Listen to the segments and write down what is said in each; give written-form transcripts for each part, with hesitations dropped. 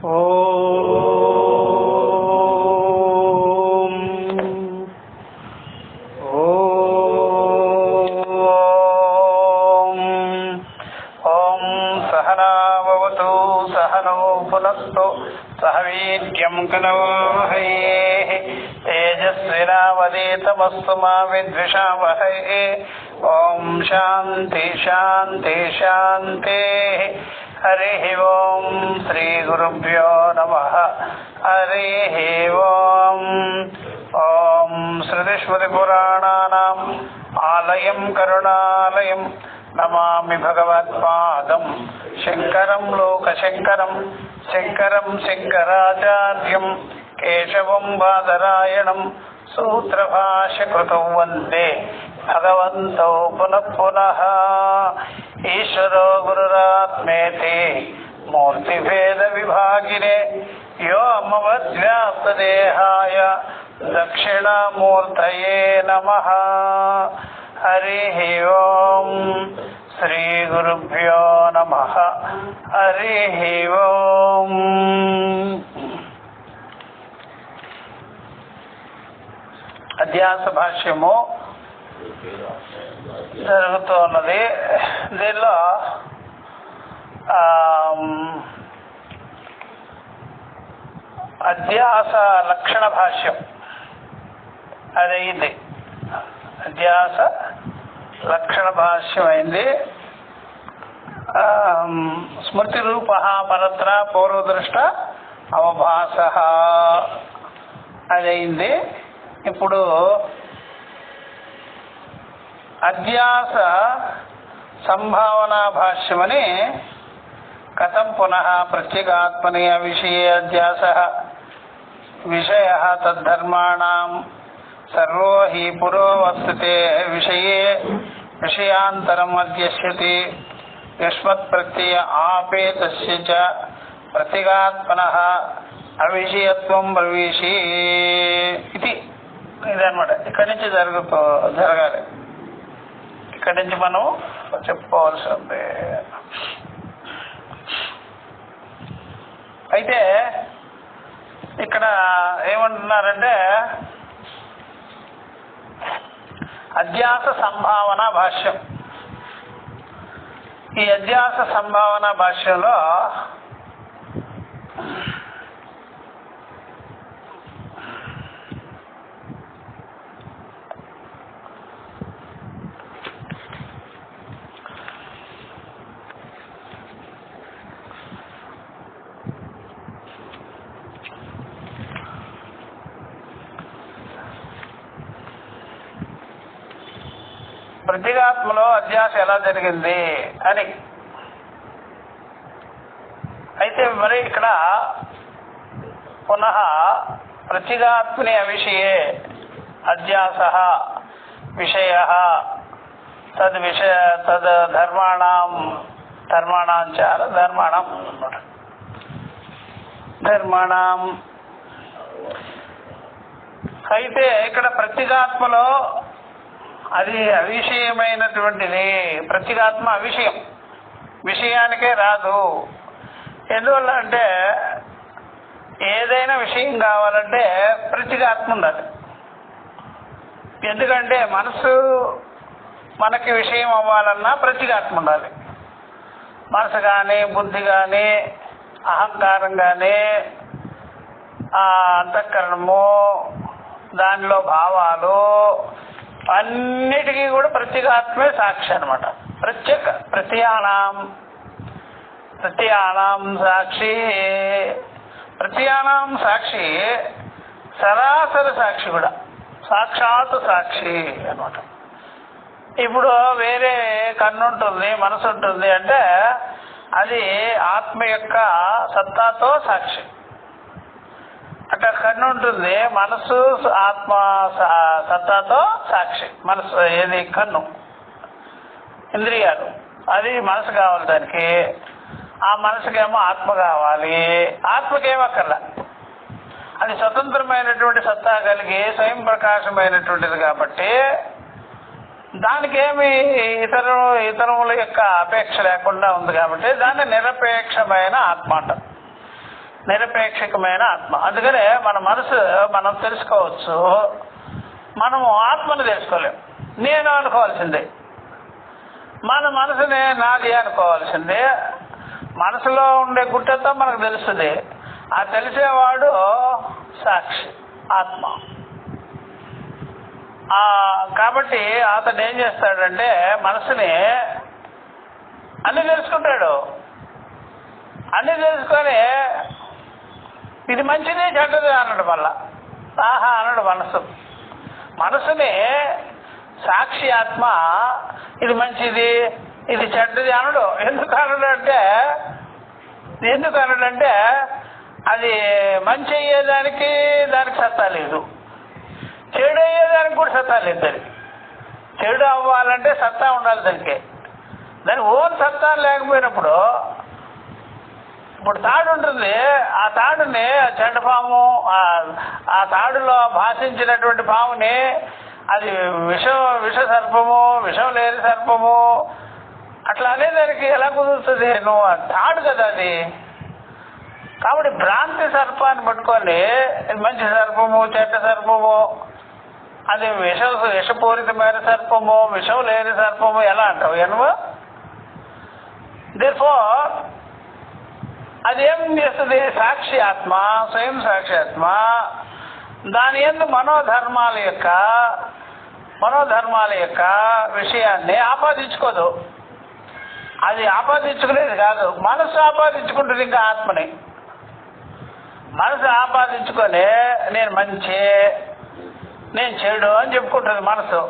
ఓం ఓం ఓం సహనా భవతు సహనో భునక్తు సహ వీర్యం కరవావహై తేజస్వినావధీతమస్తు మా విద్విషావహై. ఓం శాంతి శాంతి శాంతి. హరి ఓం శ్రీ గురుభ్యో నమః. హరి ఓం. ఓం శృతిస్మృతిపురాణానాం ఆలయం కరుణాలయం నమామి భగవత్పాదం శంకరం లోకశంకరం. శంకరం శంకరాచార్యం కేశవం బాదరాయణం సూత్రభాష్యకృతౌ వందే భగవంతో పునః పునః. ఈశ్వరో గురురాత్మేతి మూర్తిభేద విభాగినే వ్యోమవద్వ్యాప్తదేహాయ దక్షిణామూర్తయే నమః. హరి ఓం. శ్రీ గురుభ్యో నమః. హరి ఓం. అధ్యాస భాష్యము జరుగుతున్నది. దీనిలో అధ్యాస లక్షణ భాష్యం అదైంది. అధ్యాస లక్షణ భాష్యం అయింది. స్మృతి రూప పరత్ర పూర్వదృష్ట అవభాస అదైంది. ఇప్పుడు అధ్యాస సంభావనా భాష్యమని కథం పునః ప్రత్యేగాత్మని అవిషయే అధ్యాస విషయ తద్ధర్మాణం సర్వో హి పురోవస్థతే విషయే విషయాంతరం అధ్యస్యతి యస్మత్ ప్రత్యయ ఆపేతస్య చ ప్రత్యేగాత్మనః అవిషయత్వం ప్రవేశీ ఇది. ఇదన్నమాట. ఇక్కడి నుంచి జరగాలి. ఇక్కడి నుంచి మనం చెప్పుకోవాల్సింది. అయితే ఇక్కడ ఏమంటున్నారంటే అధ్యాస సంభావన భాష్యం. ఈ అధ్యాస సంభావన భాష్యంలో ప్రత్యేగాత్మలో అధ్యాస ఎలా జరిగింది అని. అయితే మరి ఇక్కడ పునః ప్రత్యేగాత్మని అవిషయే అధ్యాస విషయ తద్ ధర్మాణం అయితే ఇక్కడ ప్రత్యేగాత్మలో అది అవిషయమైనటువంటిది. ప్రత్యేగాత్మ అవిషయం, విషయానికే రాదు. ఎందువల్ల అంటే ఏదైనా విషయం కావాలంటే ప్రత్యేగాత్మ ఉండాలి. ఎందుకంటే మనసు మనకి విషయం అవ్వాలన్నా ప్రత్యేగాత్మ ఉండాలి. మనసు కానీ, బుద్ధి కానీ, అహంకారం కానీ, అంతఃకరణము, దానిలో భావాలు అన్నిటికీ కూడా ప్రత్యేగాత్మే సాక్షి అనమాట. ప్రత్యయానాం సాక్షి. ప్రత్యయానాం సాక్షి సరాసరి సాక్షి కూడా, సాక్షాత్ సాక్షి అనమాట. ఇప్పుడు వేరే కన్ను ఉంటుంది, మనసు ఉంటుంది అంటే అది ఆత్మ యొక్క సత్తాతో సాక్షి. అట్లా కన్ను ఉంటుంది, మనసు ఆత్మ సత్తాతో సాక్షి. మనసు ఏది? కన్ను, ఇంద్రియాలు. అది మనసు కావాలి దానికి. ఆ మనసుకేమో ఆత్మ కావాలి. ఆత్మకేమక్కర్లా, అది స్వతంత్రమైనటువంటి సత్తా కలిగి స్వయం ప్రకాశమైనటువంటిది కాబట్టి దానికేమి ఇతరుల యొక్క అపేక్ష లేకుండా ఉంది కాబట్టి దాన్ని నిరపేక్షమైన ఆత్మ అంటారు. నిరపేక్షకమైన ఆత్మ. అందుకనే మన మనసు మనం తెలుసుకోవచ్చు, మనము ఆత్మను తెలుసుకోలేము. నేను అనుకోవాల్సిందే, మన మనసునే నాది అనుకోవాల్సిందే. మనసులో ఉండే గుట్టంతా మనకు తెలుస్తుంది. ఆ తెలిసేవాడు సాక్షి, ఆత్మ. కాబట్టి అతను ఏం చేస్తాడంటే మనసుని అన్ని తెలుసుకుంటాడు. అన్ని తెలుసుకొని ఇది మంచిది చెడ్డది అన్నాడు. మళ్ళా ఆహా అన్నాడు మనసుని సాక్షి ఆత్మ ఇది మంచిది ఇది చెడ్డది అనడు. ఎందుకు అనడంటే అది మంచి అయ్యేదానికి దానికి సత్తా లేదు, చెడు అయ్యేదానికి కూడా సత్తా లేదు. దానికి చెడు అవ్వాలంటే సత్తా ఉండాలి దానికి ఓన్ సత్తా లేకపోయినప్పుడు, ఇప్పుడు తాడు ఉంటుంది, ఆ తాడుని చెడ్డపాము ఆ తాడులో భాషించినటువంటి పాముని అది విష సర్పము, విషం లేని సర్పము అట్లా అనేదానికి ఎలా కుదురుతుంది? నువ్వు తాడు కదా అది. కాబట్టి భ్రాంతి సర్పాన్ని పట్టుకొని మంచి సర్పము చెడ్డ సర్పము, అది విషపూరితమైన సర్పము విషం లేని సర్పము ఎలా అంటావు ఎనువ? దేర్ఫోర్ అదేం చేస్తుంది? సాక్షి ఆత్మ, స్వయం సాక్షి ఆత్మ దాని యందు మనోధర్మాల యొక్క విషయాన్ని ఆపాదించుకోదు. అది ఆపాదించుకునేది కాదు, మనసు ఆపాదించుకుంటుంది. ఇంకా ఆత్మని మనసు ఆపాదించుకొని నేను మంచి నేను చెడు అని చెప్పుకుంటుంది. మనసు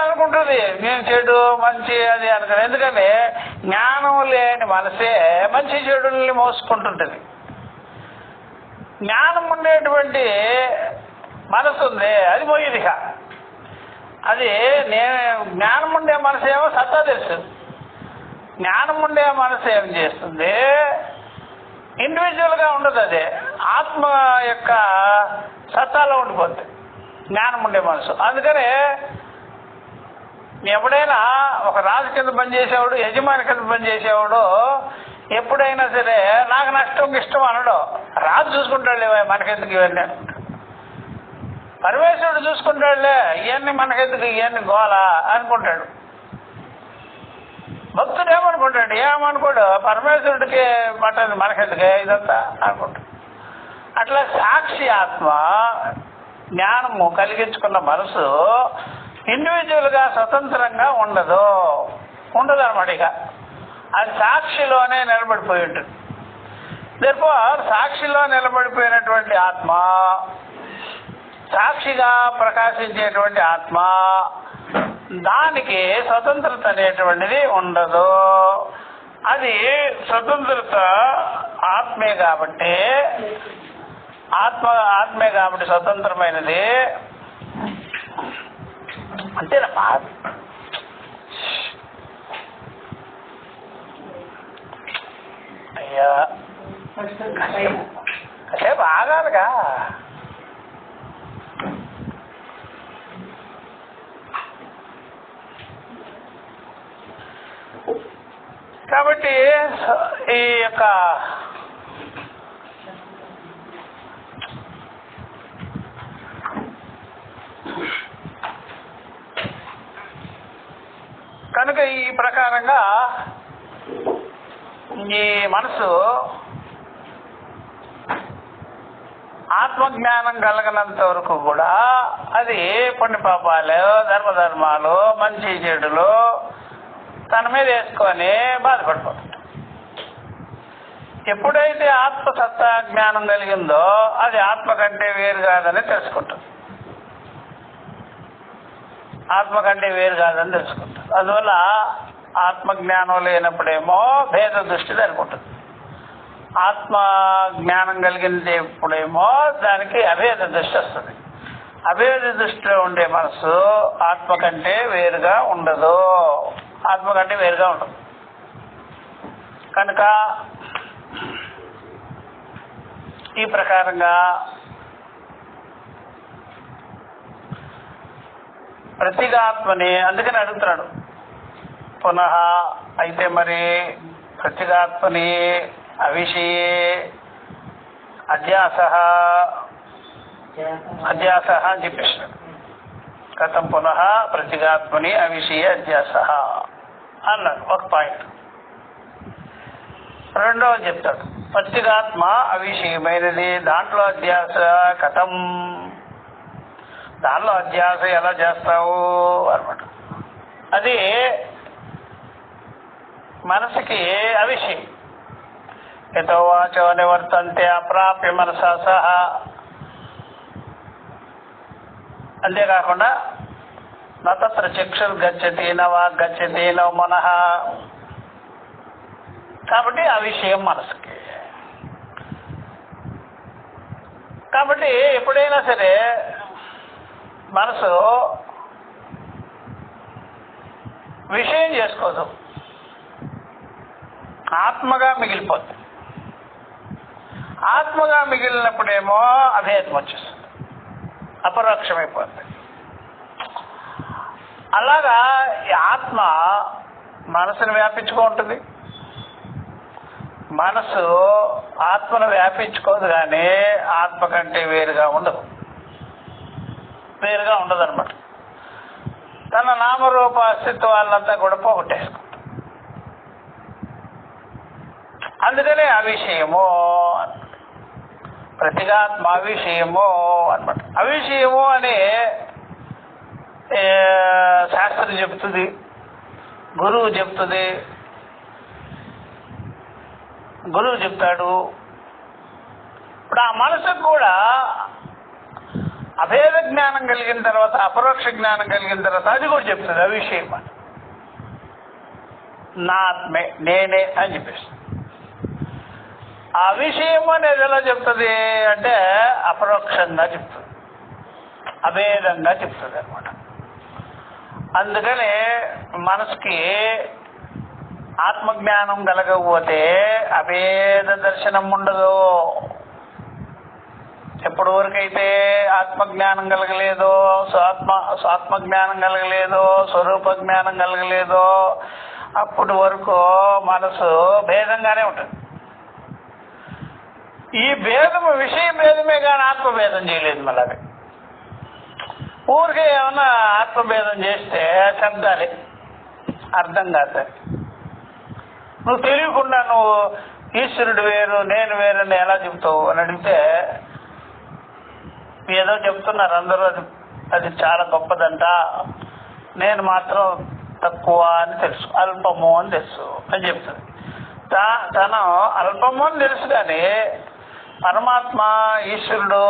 అనుకుంటుంది నేను చెడు మంచి అది అనుకుని. ఎందుకని జ్ఞానం లేని మనసే మంచి చెడుల్ని మోసుకుంటుంటుంది. జ్ఞానం ఉండేటువంటి మనసు ఉంది, అది పోయేదిగా. అది జ్ఞానం ఉండే మనసు ఏమో సత్తా తెలుసు. జ్ఞానం ఉండే మనసు ఏం చేస్తుంది? ఇండివిజువల్గా ఉండదు, అదే ఆత్మ యొక్క సత్తాలో ఉండిపోద్ది జ్ఞానం ఉండే మనసు. అందుకనే ఎప్పుడైనా ఒక రాజు కింద పనిచేసేవాడు, యజమాని కింద పనిచేసేవాడు ఎప్పుడైనా సరే నాకు నష్టం ఇష్టం అనడు. రాజు చూసుకుంటాడులే మనకెందుకు ఇవన్నీ, పరమేశ్వరుడు చూసుకుంటాడులే ఇవన్నీ మనకెందుకు ఇవన్నీ గోలా అనుకుంటాడు. భక్తుడు ఏమనుకుంటాడు? ఏమనుకోడు, పరమేశ్వరుడికి పట్టదు మనకెందుకే ఇదంతా అనుకుంటాడు. అట్లా సాక్షి ఆత్మ జ్ఞానము కలిగించుకున్న మనసు ఇండివిజువల్గా స్వతంత్రంగా ఉండదు అన్నమాట. ఇక అది సాక్షిలోనే నిలబడిపోయి ఉంటుంది. దేర్ఫోర్ సాక్షిలో నిలబడిపోయినటువంటి ఆత్మ, సాక్షిగా ప్రకాశించేటువంటి ఆత్మ, దానికి స్వతంత్రత అనేటువంటిది ఉండదు. అది స్వతంత్రత ఆత్మే కాబట్టి స్వతంత్రమైనది. అంతేనమ్మా. అయ్యా కాసేపు ఆగాలిగా. కాబట్టి ఈ యొక్క కనుక ఈ ప్రకారంగా ఈ మనసు ఆత్మజ్ఞానం కలగనంత వరకు కూడా అది పుణ్య పాపాలు ధర్మధర్మాలు మంచి చెడులు తన మీద వేసుకొని బాధపడిపోతుంది. ఎప్పుడైతే ఆత్మసత్తా జ్ఞానం కలిగిందో అది ఆత్మ కంటే వేరు కాదని తెలుసుకుంటుంది. అందువల్ల ఆత్మజ్ఞానం లేనప్పుడేమో భేద దృష్టి అనుకుంటుంది. ఆత్మ జ్ఞానం కలిగినప్పుడేమో దానికి అభేద దృష్టి వస్తుంది. అభేద దృష్టిలో ఉండే మనసు ఆత్మ కంటే వేరుగా ఉండదు. కనుక ఈ ప్రకారంగా ప్రత్యేగాత్మని అందుకని అడుగుతున్నాడు పునః. అయితే మరి ప్రత్యేగాత్మని అవిషయే అధ్యాస అని చెప్పేసాడు. కథం పునః ప్రతిగాత్మని అవిషయ అధ్యాస అన్నాడు ఒక పాయింట్. రెండవది చెప్తాడు, ప్రతిగాత్మ అవిషయమైనది, దాంట్లో అధ్యాస కథం, దానిలో అధ్యాస ఎలా చేస్తావు అన్నమాట. అది మనసుకి అవిషయం. యతో వాచో నివర్తంతే అప్రాప్య మనసా సహా. అంతేకాకుండా నత్ర చక్షుర్గచ్చతి న వాగ్గచ్చతి న మనః. కాబట్టి ఆ విషయం మనసుకి. కాబట్టి ఎప్పుడైనా సరే మనసు విషయం చేసుకోదు, ఆత్మగా మిగిలిపోతుంది. ఆత్మగా మిగిలినప్పుడేమో అభేదం వచ్చేస్తుంది, అపరోక్షమైపోతుంది. అలాగా ఈ ఆత్మ మనసును వ్యాపించుకుంటుంది. మనసు ఆత్మను వ్యాపించుకోదు, కానీ ఆత్మ కంటే వేరుగా ఉండదు, వేరుగా ఉండదు అనమాట. తన నామరూప అస్తిత్వాలంతా కూడా పోగొట్టేసుకుంటుంది. అందుకనే అవిషయము ప్రతిగాత్మ అవిషయము అనమాట. అవిషయము అని శాస్త్రం చెప్తుంది, గురువు చెప్తుంది, గురువు చెప్తాడు. ఇప్పుడు ఆ మనసుకు కూడా అభేద జ్ఞానం కలిగిన తర్వాత, అపరోక్ష జ్ఞానం కలిగిన తర్వాత అది కూడా చెప్తుంది అవిషయం అని. నా ఆత్మే, నేనే అని చెప్పేసి. ఆ విషయం అనేది ఎలా చెప్తుంది అంటే అపరోక్షంగా చెప్తుంది, అభేదంగా చెప్తుంది అనమాట. అందుకని మనసుకి ఆత్మజ్ఞానం కలగకపోతే అభేద దర్శనం ఉండదు. ఎప్పటి వరకైతే ఆత్మజ్ఞానం కలగలేదో, స్వాత్మజ్ఞానం కలగలేదో, స్వరూప జ్ఞానం కలగలేదో, అప్పటి వరకు మనసు భేదంగానే ఉంటుంది. ఈ భేదము విషయ భేదమే కానీ ఆత్మభేదం చేయలేదు. మళ్ళీ అది ఊరికే ఏమన్నా ఆత్మభేదం చేస్తే శబ్దాలే, అర్థం కాదు. నువ్వు తెలియకుండా నువ్వు ఈశ్వరుడు వేరు నేను వేరు అని ఎలా చెబుతావు అని అడిగితే, ఏదో చెప్తున్నారు అందరూ అది చాలా గొప్పదంట, నేను మాత్రం తక్కువ అని తెలుసు, అల్పము అని తెలుసు అని చెప్తుంది. తను అల్పము అని తెలుసు, కానీ పరమాత్మ ఈశ్వరుడు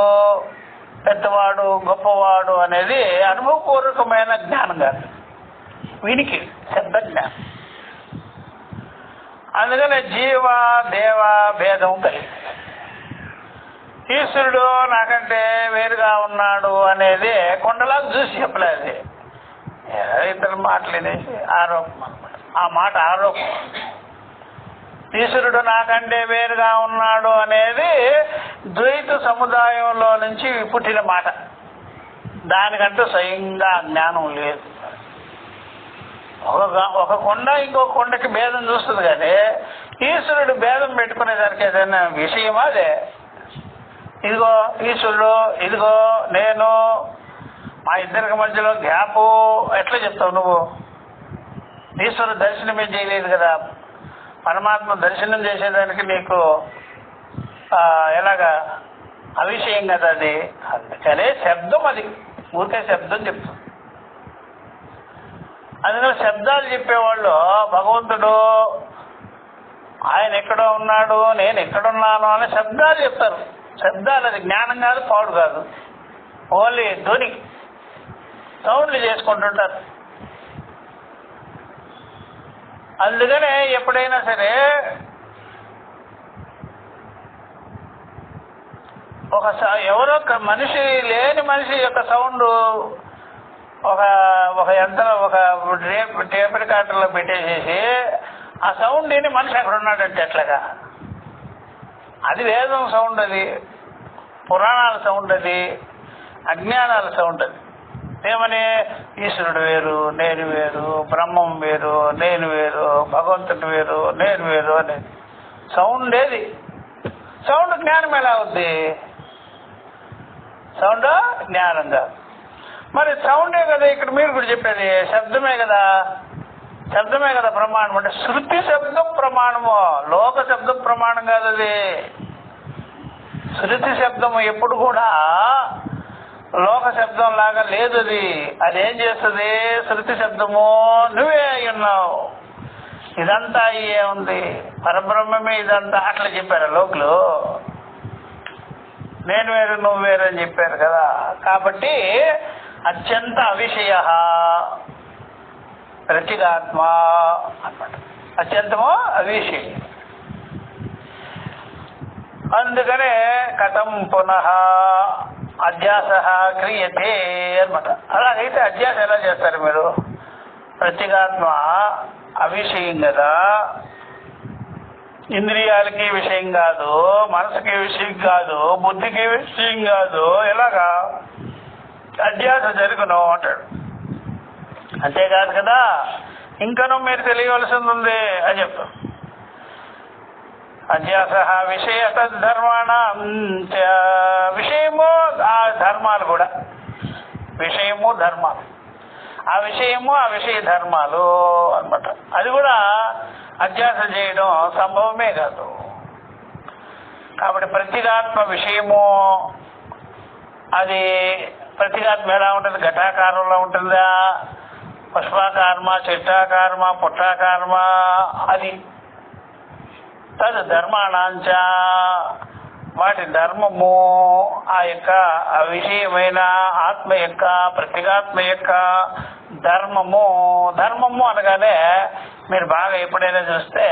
పెద్దవాడు గొప్పవాడు అనేది అనుభవపూర్వకమైన జ్ఞానం కాదు, వీనికి శబ్ద జ్ఞానం. అందుకనే జీవ దేవ భేదం కలిగింది. ఈశ్వరుడు నాకంటే వేరుగా ఉన్నాడు అనేది కొండలాగా చూసి చెప్పలేదు, ఇద్దరు మాటలేనేసి ఆరోపం అనమాట. ఆ మాట ఆరోపం. ఈశ్వరుడు నాకంటే వేరుగా ఉన్నాడు అనేది ద్వైత సముదాయంలో నుంచి పుట్టిన మాట. దానికంటూ స్వయంగా జ్ఞానం లేదు. ఒక కొండ ఇంకో కొండకి భేదం చూస్తుంది, కానీ ఈశ్వరుడు భేదం పెట్టుకునేదానికి ఏదైనా విషయమా? అదే ఇదిగో ఈశ్వరుడు, ఇదిగో నేను, మా ఇద్దరికి మధ్యలో గ్యాపు ఎట్లా చెప్తావు నువ్వు? ఈశ్వరుడు దర్శనమే చేయలేదు కదా, పరమాత్మ దర్శనం చేసేదానికి నీకు ఎలాగా అవిషయం కదా అది. అందుకనే శబ్దం, అది ఊరికే శబ్దం చెప్తుంది. అందుకని శబ్దాలు చెప్పేవాళ్ళు భగవంతుడు ఆయన ఎక్కడో ఉన్నాడు, నేను ఎక్కడున్నాను అని శబ్దాలు చెప్తారు. శబ్దాలు అది జ్ఞానం కాదు, పాడు కాదు, ఓన్లీ ధ్వని, సౌండ్లు చేసుకుంటుంటారు. అందుకనే ఎప్పుడైనా సరే ఎవరో మనిషి లేని మనిషి యొక్క సౌండ్ ఒక యంత్రం, ఒక టేప్ రికార్డర్లో పెట్టేసేసి ఆ సౌండ్ విని మనిషి అక్కడ ఉన్నాడంటే ఎట్లాగా? అది వేదం సౌండ్, అది పురాణాల సౌండ్, అది అజ్ఞానాల సౌండ్. అది ఏమని ఈశ్వరుడు వేరు నేను వేరు, బ్రహ్మం వేరు నేను వేరు, భగవంతుడు వేరు నేను వేరు అనేది సౌండ్ ఏది? సౌండ్ జ్ఞానం ఎలా అవుద్ది? సౌండ్ జ్ఞానంగా. మరి సౌండే కదా ఇక్కడ మీరు కూడా చెప్పేది, శబ్దమే కదా, శబ్దమే కదా ప్రమాణం. అంటే శృతి శబ్దం ప్రమాణము, లోక శబ్దం ప్రమాణం కాదు అది. శృతి శబ్దము ఎప్పుడు కూడా లోక శబ్దం లాగా లేదు అది. అదేం చేస్తుంది? శృతి శబ్దము నువ్వే అయి ఉన్నావు, ఇదంతా అయ్యే ఉంది, పరబ్రహ్మమే ఇదంతా అట్లా చెప్పారు లోకులు. నేను వేరు నువ్వు వేరు అని చెప్పారు కదా. కాబట్టి అత్యంత అవిషయ ప్రతిగాత్మ అన్నమాట. అత్యంతము అవిషయం. అందుకనే కథం పునః అధ్యాస క్రియతే అనమాట. అలాగైతే అధ్యాస ఎలా చేస్తారు మీరు? ప్రతిగాత్మ అవిషయం కదా, ఇంద్రియాలకి విషయం కాదు, మనసుకి విషయం కాదు, బుద్ధికి విషయం కాదు. ఎలాగా అధ్యాస జరుగును అంటాడు. అంతేకాదు కదా, ఇంకనూ మీరు తెలియవలసింది ఉంది అని చెప్తాం. అధ్యాస విషయ తద్ధర్మాణ, విషయము ఆ ధర్మాలు కూడా, విషయము ధర్మాలు, ఆ విషయము ఆ విషయ ధర్మాలు అన్నమాట. అది కూడా అధ్యాస చేయడం సంభవమే కాదు. కాబట్టి ప్రతిగాత్మ విషయము, అది ప్రతిగాత్మ ఎలా ఉంటుంది? ఘటాకారంలో ఉంటుందా, పుష్పాకారమా, చెట్టాకారమా, పుట్టాకారమా? అది తదు ధర్మాణాంచ, వాటి ధర్మము ఆ యొక్క విషయమైన ఆత్మ యొక్క, ప్రతిగాత్మ యొక్క ధర్మము. ధర్మము అనగానే మీరు బాగా ఎప్పుడైనా చూస్తే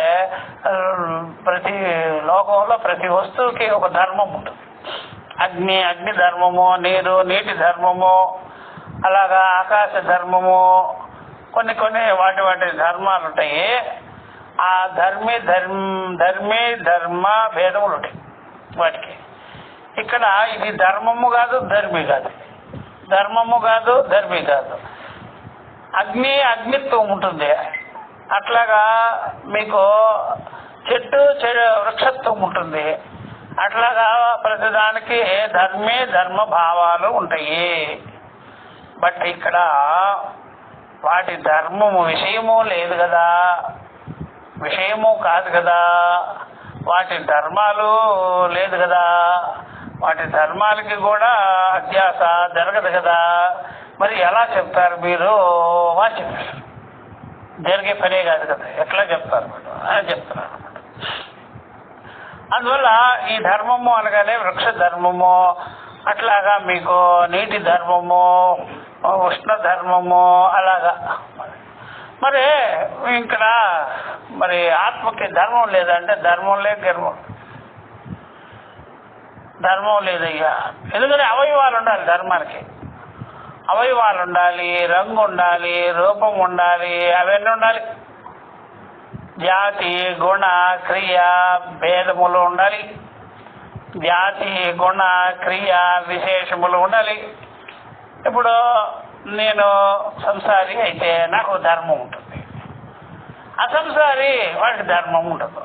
ప్రతి లోకంలో ప్రతి వస్తువుకి ఒక ధర్మం ఉంటుంది. అగ్ని అగ్ని ధర్మము, నీరు నీటి ధర్మము, అలాగా ఆకాశ ధర్మము, కొన్ని కొన్ని వాటి ధర్మాలు ఉంటాయి. ఆ ధర్మ భేదములు ఉంటాయి వాటికి. ఇక్కడ ఇది ధర్మము కాదు, ధర్మి కాదు, ధర్మము కాదు, ధర్మి కాదు. అగ్నిత్వం ఉంటుంది. అట్లాగా మీకు చెట్టు వృక్షత్వం ఉంటుంది. అట్లాగా ప్రతిదానికి ధర్మ భావాలు ఉంటాయి. బట్ ఇక్కడ వాటి ధర్మము విషయము లేదు కదా, విషయము కాదు కదా, వాటి ధర్మాలు లేదు కదా, వాటి ధర్మాలకి కూడా అధ్యాస జరగదు కదా. మరి ఎలా చెప్తారు మీరు అని చెప్పారు. జరిగే పనే కాదు కదా, ఎట్లా చెప్తారు అని చెప్తున్నారు అన్నమాట. అందువల్ల ఈ ధర్మము అనగానే వృక్ష ధర్మము, అట్లాగా మీకు నీటి ధర్మము, ఉష్ణ ధర్మము, అలాగా. మరి ఇక్కడ మరి ఆత్మకి ధర్మం లేదంటే ధర్మం లేదు, ధర్మం లేదయ్యా. ఎందుకంటే అవయవాలు ఉండాలి ధర్మానికి. అవయవాలు ఉండాలి, రంగు ఉండాలి, రూపం ఉండాలి, అవన్నీ ఉండాలి. జాతి గుణ క్రియ భేదములు ఉండాలి. జాతి గుణ క్రియ విశేషములు ఉండాలి. ఇప్పుడు నేను సంసారి అయితే నాకు ధర్మం ఉంటుంది, అసంసారి వాడికి ధర్మం ఉండదు.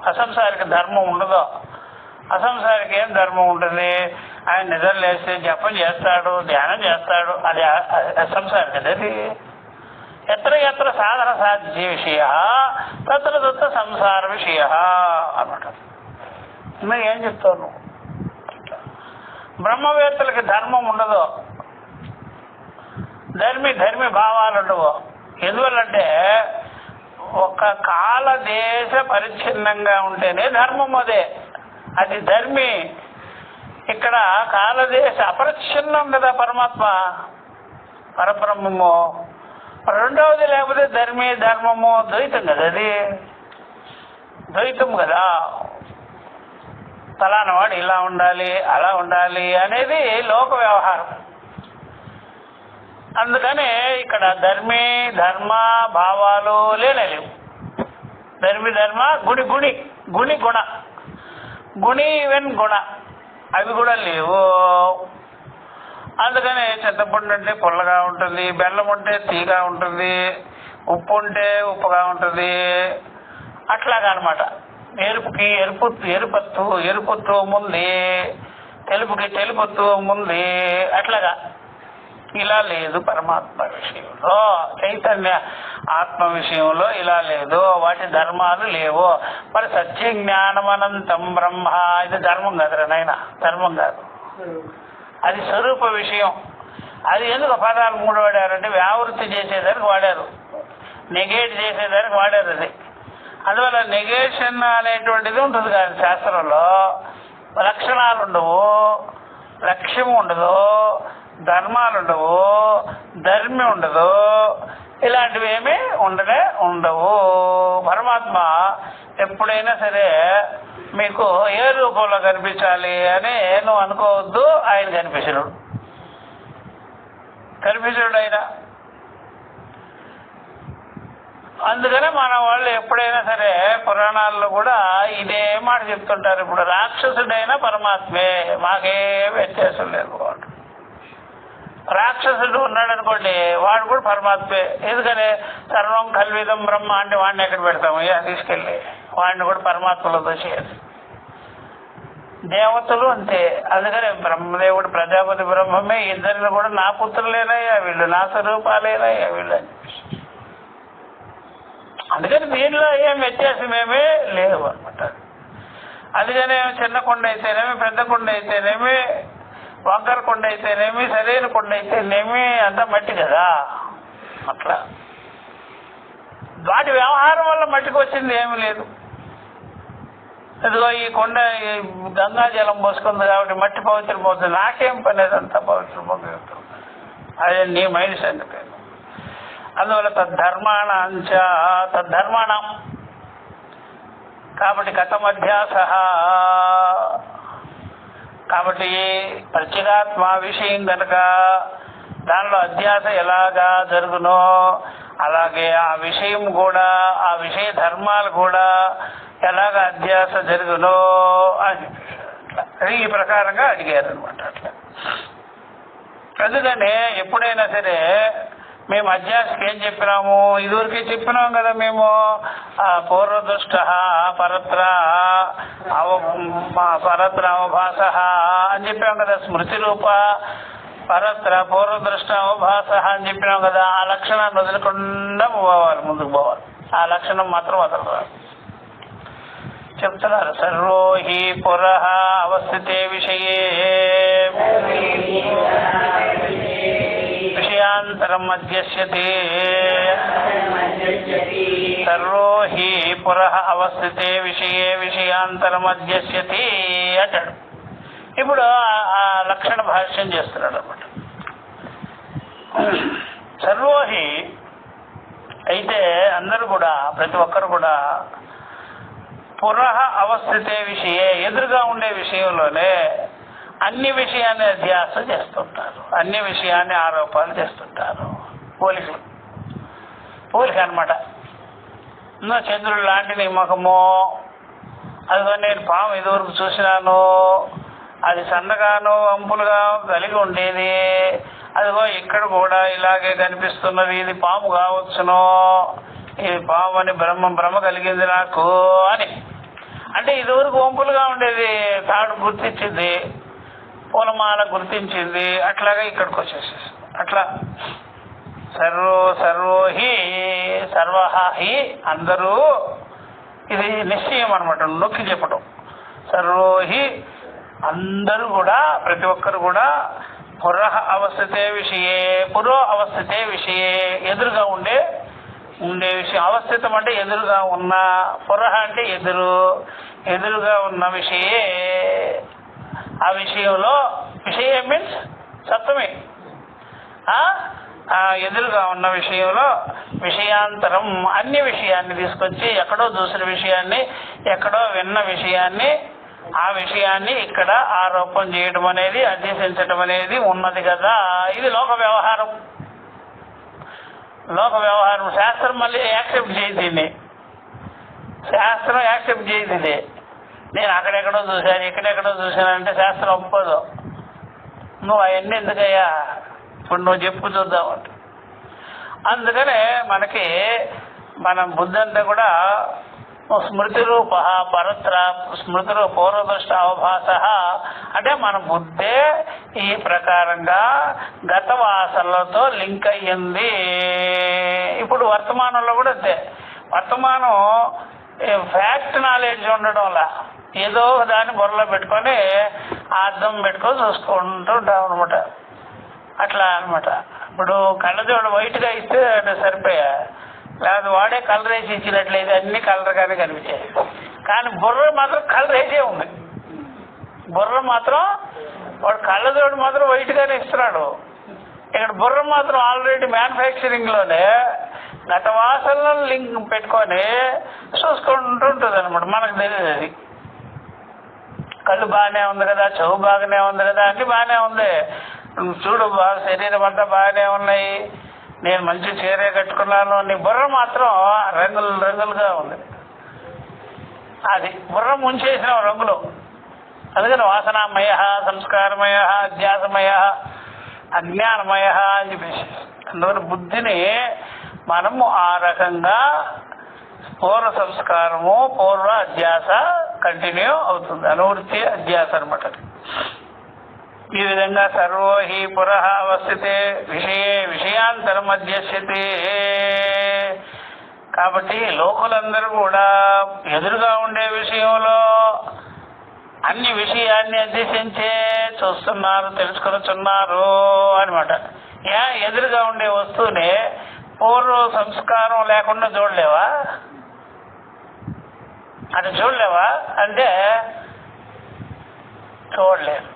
అసంసారికి ధర్మం ఉండదు. అసంసారికి ఏం ధర్మం ఉంటుంది? ఆయన నిద్ర లేస్తే జపం చేస్తాడు, ధ్యానం చేస్తాడు, అది అసంసారి కదా. అది ఎత్ర ఎత్ర సాధన సాధ్య విషయ తత్ర తత్ర సంసార విషయ అన్నమాట. నేను ఏం చెప్తాను? బ్రహ్మవేత్తలకి ధర్మం ఉండదు, ధర్మి భావాలు ఉండవు. ఎందువల్లంటే ఒక కాల దేశ పరిచ్ఛిన్నంగా ఉంటేనే ధర్మం అదే, అది ధర్మి. ఇక్కడ కాలదేశ అపరిచ్ఛిన్నం కదా పరమాత్మ, పరబ్రహ్మము. రెండవది లేకపోతే ధర్మము ద్వైతం కదా, అది ద్వైతం కదా. ఫలానా వాడు ఇలా ఉండాలి అలా ఉండాలి అనేది లోక వ్యవహారం. అందుకని ఇక్కడ ధర్మ భావాలు లేవు. ధర్మ గుణ గుణి ఈవెన్ గుణ అవి కూడా లేవు. అందుకని చింతపండు అంటే పుల్లగా ఉంటుంది, బెల్లం ఉంటే తీగా ఉంటుంది, ఉప్పు ఉంటే ఉప్పుగా ఉంటుంది, అట్లాగా అనమాట. ఎరుపుకి ఎరుపత్తు, ఎరుపుతూ ముందే తెలుపుకి తెలుపుతూ ముందే, అట్లాగా ఇలా లేదు పరమాత్మ విషయంలో. చైతన్య ఆత్మ విషయంలో ఇలా లేదు, వాటి ధర్మాలు లేవు. మరి సత్య జ్ఞానమనంతం బ్రహ్మ, ఇది ధర్మం కదరా నాయన, ధర్మం కాదు, అది స్వరూప విషయం. అది ఎందుకు పదాలు మూడు వాడారంటే వ్యావృత్తి చేసేదానికి వాడారు, నెగేట్ చేసేదానికి వాడారు. అది అందువల్ల నెగేషన్ అనేటువంటిది ఉంటుంది కానీ శాస్త్రంలో లక్షణాలు ఉండవు, లక్ష్యము ఉండదు, ధర్మాలు ఉండవు, ధర్మి ఉండదు, ఇలాంటివి ఏమీ ఉండవు. పరమాత్మ ఎప్పుడైనా సరే మీకు ఏ రూపంలో కనిపించాలి అని నువ్వు అనుకోవద్దు. ఆయన కనిపించడు ఆయన. అందుకనే మన వాళ్ళు ఎప్పుడైనా సరే పురాణాల్లో కూడా ఇదే మాట చెప్తుంటారు. ఇప్పుడు రాక్షసుడైనా పరమాత్మే, మాకే వ్యత్యాసం లేదు. వాడు రాక్షసుడు ఉన్నాడు అనుకోండి, వాడు కూడా పరమాత్మే. ఎందుకని సర్వం కల్విదం బ్రహ్మ అంటే వాడిని ఎక్కడ పెడతాము? తీసుకెళ్ళి వాడిని కూడా పరమాత్మలో దోషేయాలి. దేవతలు అంతే. అందుకని బ్రహ్మదేవుడు ప్రజాపతి బ్రహ్మమే, ఇద్దరిని కూడా నా పుత్రులేనయ్యా వీళ్ళు, నా స్వరూపాలేనయ్యా వీళ్ళు అని చెప్పేసి. అందుకని దీనిలో ఏం వ్యత్యాసమేమీ లేవు అనమాట. అందుకనే చిన్న కొండ అయితేనేమి, పెద్ద కొండ అయితేనేమి, వంకర కొండ అయితేనేమి, సరైన కొండ అయితేనేమి, అంతా మట్టి కదా. అట్లా వాటి వ్యవహారం వల్ల మట్టికి వచ్చింది ఏమీ లేదు. ఇదిగో ఈ కొండ గంగా జలం పోసుకుంది కాబట్టి మట్టి పవిత్రమవుతుంది. నాకేం పని, అదంతా పవిత్రమవుతుంది. అదే నీ మైండ్ సంగతి. అందువల్ల తద్ధర్మాణం కాబట్టి కథమధ్యాస, కాబట్టి ప్రత్యేగాత్మ విషయం కనుక దానిలో అధ్యాస ఎలాగా జరుగునో అలాగే ఆ విషయం కూడా, ఆ విషయ ధర్మాలు కూడా ఎలాగ అధ్యాస జరుగునో అని ఈ ప్రకారంగా అడిగారు అనమాట. అట్లా అందుకనే ఎప్పుడైనా సరే మేము అధ్యాసకి ఏం చెప్పినాము, ఇదివరకే చెప్పినాం కదా మేము, పూర్వదృష్ట పరత్ర అవభాస అని చెప్పాం కదా. స్మృతి రూప పరత్ర పూర్వదృష్ట అవభాస అని చెప్పినాం కదా. ఆ లక్షణాన్ని వదలకుండా పోవాలి, ముందుకు పోవాలి. ఆ లక్షణం మాత్రం వదలరాదు. చెప్తున్నారు సర్వో హి పురః అవస్థితే విషయే విషయాంతరం అధ్యస్యతే. సర్వో హి పురః అవస్థితే విషయే విషయాంతరం అధ్యస్యతి అంటాడు. ఇప్పుడు ఆ లక్షణ భాష్యం చేస్తున్నాడు అన్నమాట. సర్వోహి అయితే అందరూ కూడా, ప్రతి ఒక్కరు కూడా పురః అవస్థితే విషయే ఎదురుగా ఉండే విషయంలోనే అన్ని విషయాన్ని అధ్యాస చేస్తుంటారు, అన్ని విషయాన్ని ఆరోపాలు చేస్తుంటారు. పోలిక అనమాట. చంద్రుడు లాంటి నీ ముఖము, అదిగో నేను పాము ఇదివరకు చూసినాను, అది సన్నగాను వంపులుగా కలిగి ఉండేది, అదిగో ఇక్కడ కూడా ఇలాగే కనిపిస్తున్నది, ఇది పాము కావచ్చును, ఇది పాము అని భ్రమ కలిగింది నాకు అని. అంటే ఇదివరకు వంపులుగా ఉండేది తాడు గుర్తించింది, పూలమాల గుర్తించింది, అట్లాగా ఇక్కడికి వచ్చేసేసి అట్లా సర్వోహి సర్వహి అందరూ, ఇది నిశ్చయం అనమాట, నొక్కి చెప్పడం. సర్వోహి అందరూ కూడా, ప్రతి ఒక్కరు కూడా పురః అవస్థితే విషయే, పురో అవస్థితే విషయే ఎదురుగా ఉండే విషయం. అవస్థితం అంటే ఎదురుగా ఉన్న, పురః అంటే ఎదురుగా ఉన్న విషయే. ఆ విషయంలో, విషయం మీన్స్ సప్తమి, ఎదురుగా ఉన్న విషయంలో విషయాంతరం అన్ని విషయాన్ని తీసుకొచ్చి, ఎక్కడో చూసిన విషయాన్ని, ఎక్కడో విన్న విషయాన్ని, ఆ విషయాన్ని ఇక్కడ ఆరోపణ చేయడం అనేది, అధ్యసించడం అనేది ఉన్నది కదా. ఇది లోక వ్యవహారం. శాస్త్రం మళ్ళీ యాక్సెప్ట్ చేయదు దీన్ని. శాస్త్రం యాక్సెప్ట్ చేయదు ఇది. నేను అక్కడెక్కడో చూశాను, ఇక్కడెక్కడో చూశానంటే శాస్త్రం ఒప్పుకోదు. నువ్వు అవన్నీ ఎందుకయ్యా, ఇప్పుడు నువ్వు చెప్పు చూద్దామంట. అందుకనే మన బుద్ధి అంతా కూడా స్మృతి రూప పరత్ర స్మృతి పూర్వదృష్ట అవభాస అంటే మన బుద్ధే ఈ ప్రకారంగా గత వాసనలతో లింక్ అయ్యింది. ఇప్పుడు వర్తమానంలో కూడా అంతే. వర్తమానం ఫ్యాక్ట్ నాలెడ్జ్ ఉండడంలా ఏదో దాన్ని బుర్రలో పెట్టుకొని అర్థం పెట్టుకొని చూసుకుంటూ ఉంటాం అనమాట. అట్లా అనమాట. ఇప్పుడు కళ్ళజోడు వైట్గా ఇస్తే సరిపోయా, లేకపోతే వాడే కలర్ వేసి ఇచ్చినట్లయితే అన్ని కలర్గానే కనిపించాయి. కానీ బుర్ర మాత్రం కలర్ వేసే ఉంది. బుర్ర మాత్రం వాడు కళ్ళజోడు మాత్రం వైట్గానే ఇస్తున్నాడు. ఇక్కడ బుర్ర మాత్రం ఆల్రెడీ మ్యానుఫ్యాక్చరింగ్లోనే గత వాసనలను లింక్ పెట్టుకొని చూసుకుంటూ ఉంటుంది అనమాట. మనకు తెలియదు అది. కళ్ళు బాగానే ఉంది కదా, చెవు బాగానే ఉంది కదా, అన్ని బాగానే ఉంది, చూడు బాగా శరీరం అంతా బాగానే ఉన్నాయి, నేను మంచి చీరే కట్టుకున్నాను, నీ బుర్ర మాత్రం రంగులు రంగులుగా ఉంది. అది బుర్ర ముంచేసిన రంగులు. అందుకని వాసనామయ, సంస్కారమయ, అధ్యాసమయ, అజ్ఞానమయ అని చెప్పేసి. అందుకని బుద్ధిని మనము ఆ రకంగా పూర్వ సంస్కారము పూర్వ అధ్యాస కంటిన్యూ అవుతుంది. అనువృత్తి అధ్యాస అనమాట. ఈ విధంగా సర్వోహి పురః అవస్థితే విషయే విషయాంతరం అధ్యస్యతే. కాబట్టి లోకులందరూ కూడా ఎదురుగా ఉండే విషయంలో అన్ని విషయాన్ని అధ్యసించే చూస్తున్నారు, తెలుసుకొనుచున్నారు అనమాట. ఎదురుగా ఉండే వస్తువుని పూర్వ సంస్కారం లేకుండా చూడలేవా? అది చూడలేవా అంటే చూడలేరు.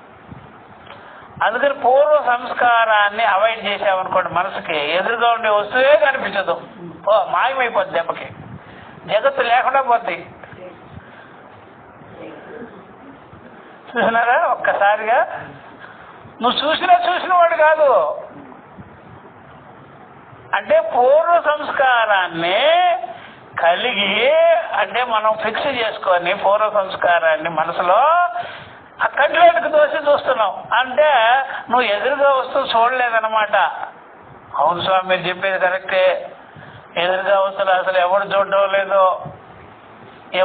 అందుకని పూర్వ సంస్కారాన్ని అవాయిడ్ చేసామనుకోండి, మనసుకి ఎదురుగా ఉండే వస్తువే కనిపించదు, మాయమైపోద్ది, దెబ్బకి జగత్తు లేకుండా పోద్ది. చూసినారా ఒక్కసారిగా? నువ్వు చూసిన వాడు కాదు. అంటే పూర్వ సంస్కారాన్ని కలిగి అంటే మనం ఫిక్స్ చేసుకొని పూర్వ సంస్కారాన్ని మనసులో ఆ కంటిలోకి దోసి చూస్తున్నాం అంటే నువ్వు ఎదురుగా వస్తువు చూడలేదన్నమాట. అవును స్వామి మీరు చెప్పేది కరెక్టే, ఎదురుగా వస్తువులు అసలు ఎవడు చూడడం లేదు.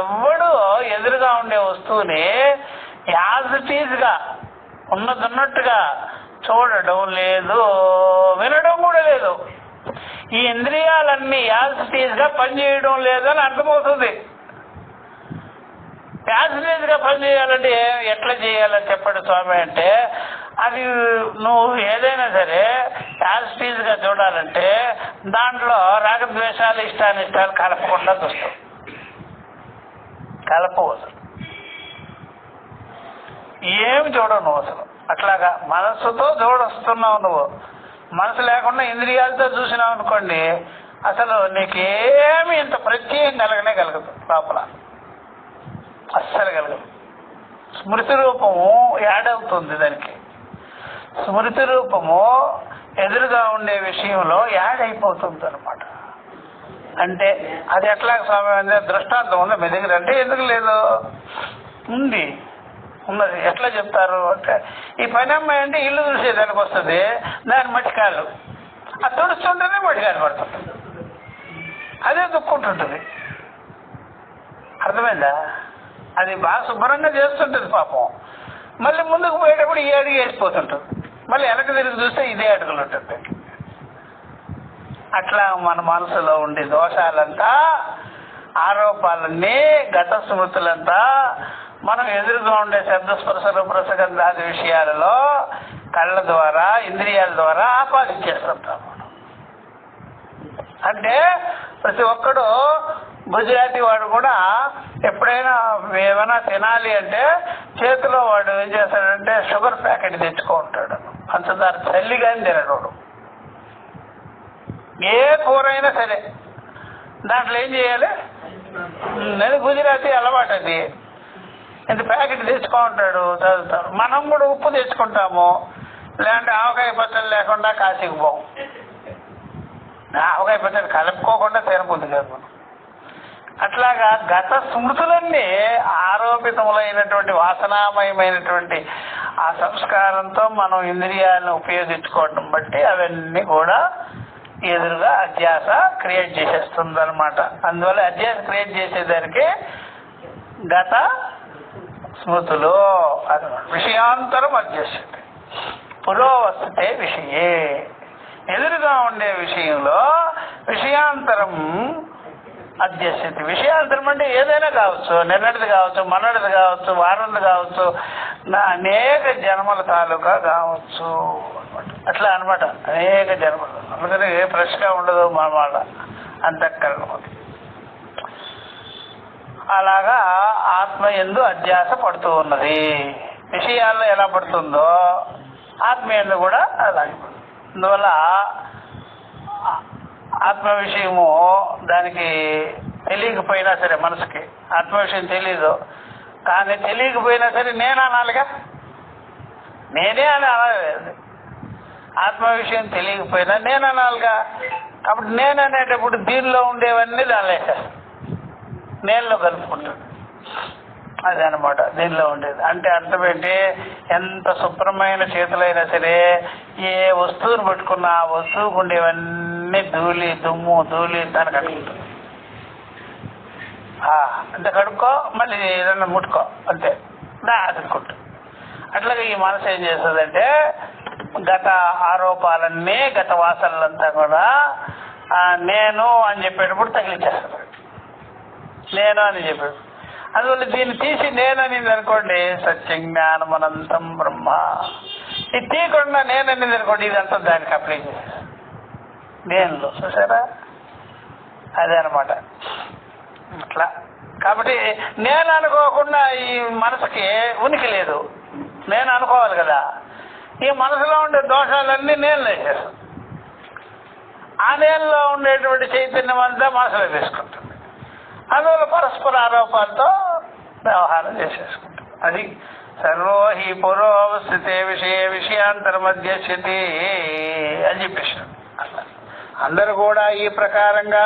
ఎవడు ఎదురుగా ఉండే వస్తువుని యాజ్ ఇట్ ఈజ్గా ఉన్నట్టుగా చూడడం లేదు, వినడం కూడా లేదు. ఈ ఇంద్రియాలన్నీ యాజ్ ఇట్ ఈజ్గా పనిచేయడం లేదని అర్థమవుతుంది. యాజ్ ఇట్ ఈజ్గా పనిచేయాలంటే ఎట్లా చేయాలని చెప్పండి స్వామి అంటే, అది నువ్వు ఏదైనా సరే యాజ్ ఇట్ ఈజ్గా చూడాలంటే దాంట్లో రాగద్వేషాలు ఇష్టానిష్టాలు కలపకుండా చూస్తావు. కలపవు అసలు, ఏమి చూడవు నువ్వు అసలు. అట్లాగా మనస్సుతో చూడొస్తున్నావు నువ్వు. మనసు లేకుండా ఇంద్రియాలతో చూసినావు అనుకోండి, అసలు నీకేమి ఇంత ప్రత్యేకం కలగదు లోపల, అస్సలు కలగదు. స్మృతి రూపము యాడ్ అవుతుంది దానికి. స్మృతి రూపము ఎదురుగా ఉండే విషయంలో యాడ్ అయిపోతుంది అనమాట. అంటే అది ఎట్లా స్వామి అంటే దృష్టాంతం ఉందా మీ దగ్గర అంటే ఎందుకు లేదు, ఉన్నది. ఎట్లా చెప్తారు అంటే ఈ పని అమ్మాయి అంటే ఇల్లు చూసేదానికి వస్తుంది, దాని మట్టికాలు అది తుడుస్తుంటేనే మట్టికాలు పడుతుంది, అదే దుక్కుంటుంటుంది. అర్థమైందా? అది బాగా శుభ్రంగా చేస్తుంటుంది పాపం. మళ్ళీ ముందుకు పోయేటప్పుడు ఈ అడుగు వేసిపోతుంటుంది, మళ్ళీ వెనక తిరిగి చూస్తే ఇదే అడుగులు ఉంటుంది. అట్లా మన మనసులో ఉండే దోషాలంతా, ఆరోపాలన్నీ, గత స్మృతులంతా మనం ఎదురుగా ఉండే శబ్ద స్పర్శ రూపరసగంధాది విషయాలలో కళ్ళ ద్వారా ఇంద్రియాల ద్వారా ఆపాదించేస్తుంటాం. అంటే ప్రతి ఒక్కడు గుజరాతీ వాడు కూడా ఎప్పుడైనా ఏమైనా తినాలి అంటే చేతిలో వాడు ఏం చేస్తాడంటే షుగర్ ప్యాకెట్ తెచ్చుకుంటాడు, పంచదార చల్లిగాని తినడు. ఏ కూర అయినా సరే దాంట్లో ఏం చేయాలి, అది గుజరాతీ అలవాటు. అది ఇంత ప్యాకెట్ తెచ్చుకుంటాడు, చదువుతాడు. మనం కూడా ఉప్పు తెచ్చుకుంటాము, లేదంటే ఆవకాయ పచ్చడి లేకుండా కాశీకి పోము. ఆవకాయ పచ్చడి కలుపుకోకుండా తినబుద్ది కాదు మనం. అట్లాగా గత స్మృతులన్నీ ఆరోపితములైనటువంటి వాసనామయమైనటువంటి ఆ సంస్కారంతో మనం ఇంద్రియాలను ఉపయోగించుకోవడం బట్టి అవన్నీ కూడా ఎదురుగా అధ్యాస క్రియేట్ చేసేస్తుంది అనమాట. అందువల్ల అధ్యాస క్రియేట్ చేసేదానికి గత స్మృతులు అన్నమాట. విషయాంతరం అధ్యక్షతే పురోవస్థతే విషయే. ఎదురుగా ఉండే విషయంలో విషయాంతరం అధ్యక్షతే. విషయాంతరం అంటే ఏదైనా కావచ్చు, నిన్నటిది కావచ్చు, మొన్నటిది కావచ్చు, వారంది కావచ్చు, అనేక జన్మల తాలూకా కావచ్చు అనమాట. అట్లా అనమాట, అనేక జన్మలు. అందుకని ఏ ఫ్రెష్గా ఉండదు మా వాళ్ళ అంతఃకరణం. అలాగా ఆత్మ యందు అధ్యాస పడుతూ ఉన్నది. విషయాల్లో ఎలా పడుతుందో ఆత్మ యందు కూడా అలాగే పడుతుంది. అందువల్ల ఆత్మ విషయము దానికి తెలియకపోయినా సరే, మనసుకి ఆత్మ విషయం తెలీదు, కానీ తెలియకపోయినా సరే నేను అనాలిగా, నేనే అని అనలేదు. ఆత్మ విషయం తెలియకపోయినా నేను అనాలిగా. కాబట్టి నేను అనేటప్పుడు దీనిలో ఉండేవన్నీ దానిలో వేసేస్తాను, నేలలో కలుపుకుంటాను. అదే అనమాట దీనిలో ఉండేది. అంటే అర్థం ఏంటి, ఎంత శుభ్రమైన చేతులైనా సరే ఏ వస్తువుని పట్టుకున్నా ఆ వస్తువుకు ఉండేవన్నీ ధూళి, దుమ్ము, ధూళి దాన్ని కట్టుకుంటుంది. అంటే కడుక్కో, మళ్ళీ ఏదన్నా ముట్టుకో, అంతే అతుక్కుంటుంది. అట్లాగే ఈ మనసు ఏం చేస్తుందంటే గత ఆరోపాలన్నీ, గత వాసనలంతా కూడా నేను అని చెప్పేటప్పుడు తగిలించేస్తుంది. నేను అని చెప్పాడు. అందువల్ల దీన్ని తీసి నేననేది అనుకోండి, సత్యం జ్ఞానం అనంతం బ్రహ్మ. ఇది తీయకుండా నేననేది అనుకోండి, ఇదంతా దానికి అప్లై చేసేది నేనులో. చూసారా, అదే అనమాట. అట్లా కాబట్టి నేను అనుకోకుండా ఈ మనసుకి ఉనికి లేదు. నేను అనుకోవాలి కదా. ఈ మనసులో ఉండే దోషాలన్నీ నేను వేసేస్తాను. ఆ నేలలో ఉండేటువంటి చైతన్యం అంతా మనసులో తీసుకుంటుంది. అందువల్ల పరస్పర ఆరోపాలతో వ్యవహారం చేసేసుకుంటాం. అది సర్వోహి పురోవస్థితే విషయాంతరమధ్యస్థితి అని చెప్పేసాడు. అట్లా అందరూ కూడా ఈ ప్రకారంగా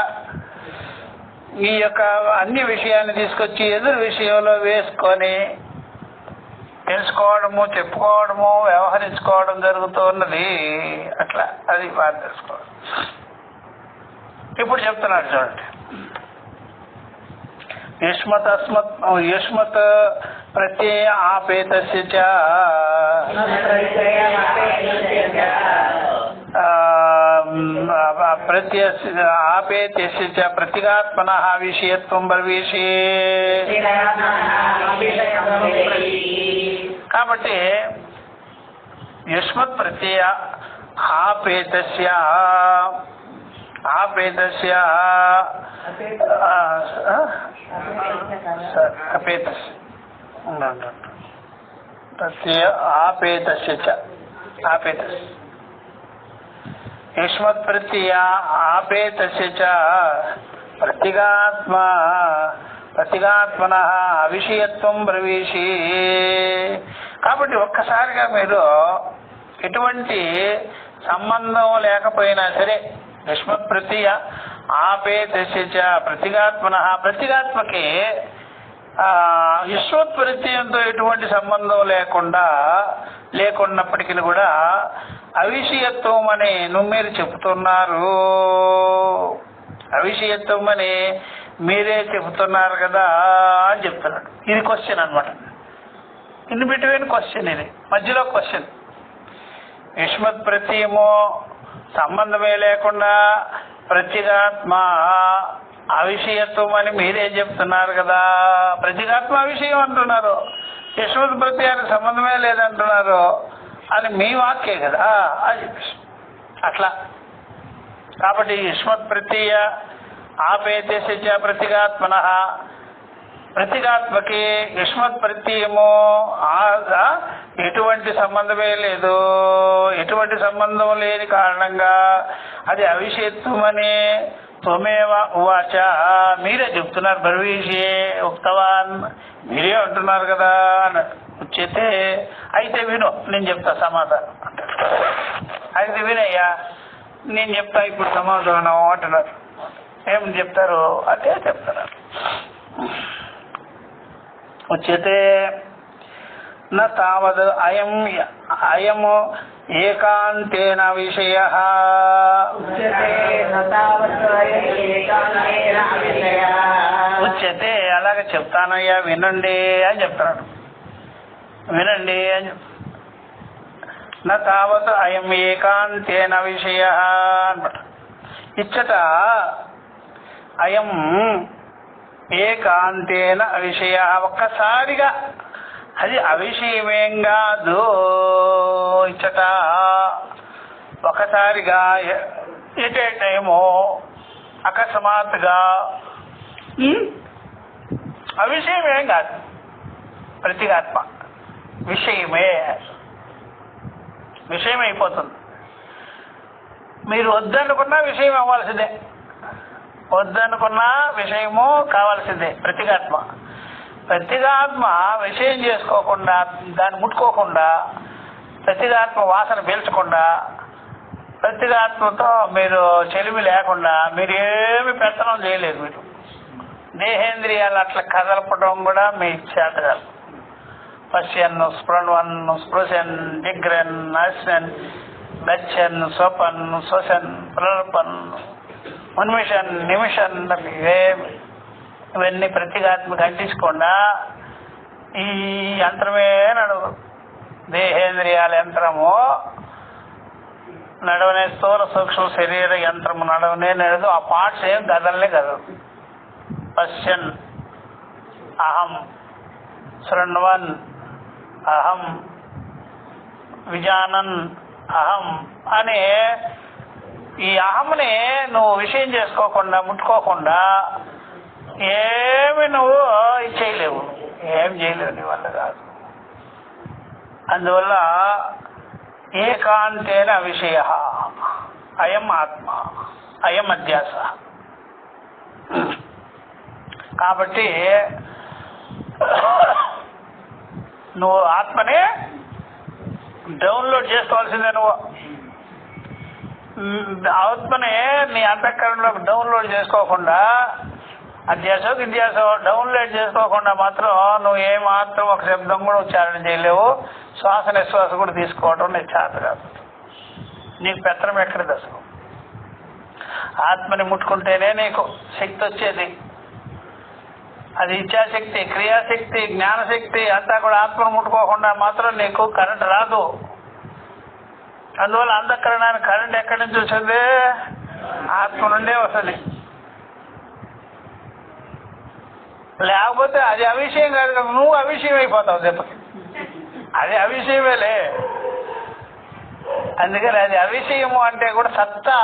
ఈ యొక్క అన్ని విషయాన్ని తీసుకొచ్చి ఎదురు విషయంలో వేసుకొని తెలుసుకోవడము, చెప్పుకోవడము, వ్యవహరించుకోవడం జరుగుతున్నది. అట్లా అది బాగా తెలుసుకోవడం. ఇప్పుడు చెప్తున్నాడు చూడండి. యుష్మత్ ప్రత్యయ ఆపేతస్య చ ఆపేతస్య చ ప్రతిగాత్మనః విషయత్వం బ్రవీషి. కాబట్టి యుష్మత్ ప్రత్యయ ఆపేతస్య యుష్మత్ ప్రత్యయ ఆపేతస్య చ ప్రతిగాత్మనః అవిషయత్వం బ్రవీషి. కాబట్టి ఒక్కసారిగా మీరు ఎటువంటి సంబంధం లేకపోయినా సరే యుష్మత్ ప్రత్యయ ఆపేతస్య చ ప్రతిగాత్మనః, ప్రతిగాత్మకి యుష్మత్ ప్రత్యయంతో ఎటువంటి సంబంధం లేకున్నప్పటికీ కూడా అవిషయత్వం అని మీరు చెబుతున్నారు. అవిషయత్వం అని మీరే చెబుతున్నారు కదా అని చెప్తున్నాడు. ఇది క్వశ్చన్ అనమాట. ఇన్ బిట్వీన్ క్వశ్చన్, ఇది మధ్యలో క్వశ్చన్. యుష్మత్ ప్రత్యయము సంబంధమే లేకుండా ప్రత్యేగాత్మ అవిషయత్వం అని మీరే చెప్తున్నారు కదా. ప్రత్యేగాత్మ అవిషయం అంటున్నారు, యుష్మత్ ప్రత్యయానికి సంబంధమే లేదంటున్నారు అని మీ వాక్యే కదా అని చెప్పేసి అట్లా. కాబట్టి యుష్మత్ ప్రత్యయ ఆపేతస్య ప్రతిగాత్మనః, ప్రతిగాత్మకి యుష్మత్ ప్రత్యయము ఎటువంటి సంబంధమే లేదు. ఎటువంటి సంబంధం లేని కారణంగా అది అవిషయత్వమని త్వమేవ ఉవాచ, మీరే చెప్తున్నారు. బ్రవీషే ఉక్తవాన్, మీరే అంటున్నారు కదా అన్నట్టు. వచ్చేతే అయితే విను, నేను చెప్తా సమాధానం అంటారు. అయితే వినయ్యా నేను చెప్తా ఇప్పుడు సమాధానం అంటున్నారు. ఏం చెప్తారు అంటే చెప్తున్నారు. ఉచ్యతే న తావద్ అయం ఏకాంతేన విషయః ఉచ్యతే. అలాగే చెప్తానయ్యా వినండి అని చెప్తున్నాడు. వినండి అని నా తావత్ అయం ఏకాంతేన విషయః అన్నమాట. ఇచ్చట అయం ఏకాంతేన విషయ, ఒక్కసారిగా అది అవిషయమేం కాదు. ఇచ్చట ఒకసారిగా ఎట్ ఏ టైము అకస్మాత్తుగా అవిషయమేం కాదు. ప్రతిగాత్మ విషయమే, విషయం అయిపోతుంది. మీరు వద్దనుకున్న విషయం అవ్వాల్సిందే, వద్దనుకున్న విషయము కావాల్సిందే. ప్రతిగాత్మ ప్రతిగాత్మ విషయం చేసుకోకుండా, దాన్ని ముట్టుకోకుండా, ప్రతిగాత్మ వాసన పీల్చకుండా, ప్రతిగాత్మతో మీరు చెలిమి లేకుండా మీరు ఏమి పెత్తనం చేయలేదు. మీరు దేహేంద్రియాలు అట్లా కదలపడం కూడా మీ చేత కాదు. పశ్యన్, స్పృణ్వన్, స్పృశన్, జిగ్రన్, అశ్నన్, గచ్చన్, స్వపన్, శ్వసన్, ప్రర్పన్, ఉన్మిషన్, నిమిషన్, ఇవన్నీ ప్రతిగాత్మకు అంటించకుండా ఈ యంత్రమే నడవదు. దేహేంద్రియాల యంత్రము నడవనే, స్థూల సూక్ష్మ శరీర యంత్రము నడవనే నడదు. ఆ పార్ట్స్ ఏం కదలనే కదదు. పశ్యన్ అహం, శృణ్వన్ అహం, విజానన్ అహం అనే ఈ అహంని నువ్వు విషయం చేసుకోకుండా, ముట్టుకోకుండా ఏమి నువ్వు చేయలేవు, ఏం చేయలేవు, నీ వల్ల కాదు. అందువల్ల ఏకాంతేన విషయ అయం ఆత్మ, అయం అధ్యాస. కాబట్టి నువ్వు ఆత్మని డౌన్లోడ్ చేసుకోవాల్సిందే. నువ్వు ఆత్మని నీ అంతఃకరణలోకి డౌన్లోడ్ చేసుకోకుండా, అధ్యాసో విద్యాసో డౌన్లోడ్ చేసుకోకుండా మాత్రం నువ్వు ఏమాత్రం ఒక శబ్దం కూడా ఉచ్చారణ చేయలేవు. శ్వాస నిశ్వాస కూడా తీసుకోవడం నీకు చేత కాదు. నీకు పెత్తనం ఎక్కడిది అసలు? ఆత్మని ముట్టుకుంటేనే నీకు శక్తి వచ్చేది. అది ఇచ్ఛాశక్తి, క్రియాశక్తి, జ్ఞానశక్తి అంతా కూడా ఆత్మను ముట్టుకోకుండా మాత్రం నీకు కరెంట్ రాదు. అందువల్ల అంతఃకరణానికి కరెంట్ ఎక్కడి నుంచి వచ్చింది? ఆత్మ నుండే వస్తుంది. లేకపోతే అది అవిషయం కాదు కదా, నువ్వు అవిషయం అయిపోతావు దెబ్బకి. అది అవిషయమేలే. అందుకని అది అవిషయము అంటే కూడా సత్తా.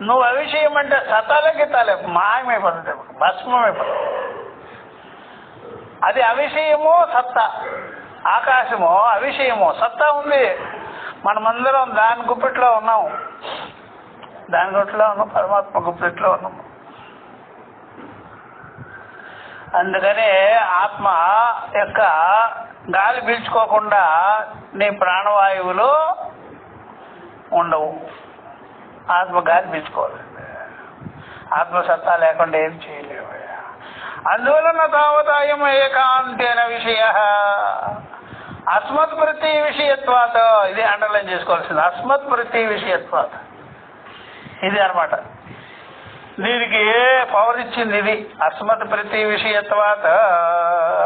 నువ్వు అవిషయం అంటే సత్తాలకి తాలే మాయమైపోతుంది, భస్మమైపోతుంది. అది అవిషయము సత్తా. ఆకాశము అవిషయము, సత్తా ఉంది. మనమందరం దాని గుప్పిట్లో ఉన్నాం, దాని గుప్పిట్లో ఉన్నాం, పరమాత్మ గుప్పిట్లో ఉన్నాం. అందుకనే ఆత్మ యొక్క గాలి పీల్చుకోకుండా నీ ప్రాణవాయువులు ఉండవు. ఆత్మ గాలి పీల్చుకోవాలి. ఆత్మసత్తా లేకుండా ఏం చేయలేవు. అందువలన తావతాయం ఏకాంతేన విషయ అస్మత్ ప్రతి విషయత్వాత. ఇది అండర్లైన్ చేసుకోవాల్సింది. అస్మత్ ప్రతి విషయత్వాత ఇది అనమాట. దీనికి పవర్ ఇచ్చింది ఇది. అస్మత్ ప్రతి విషయత్వాత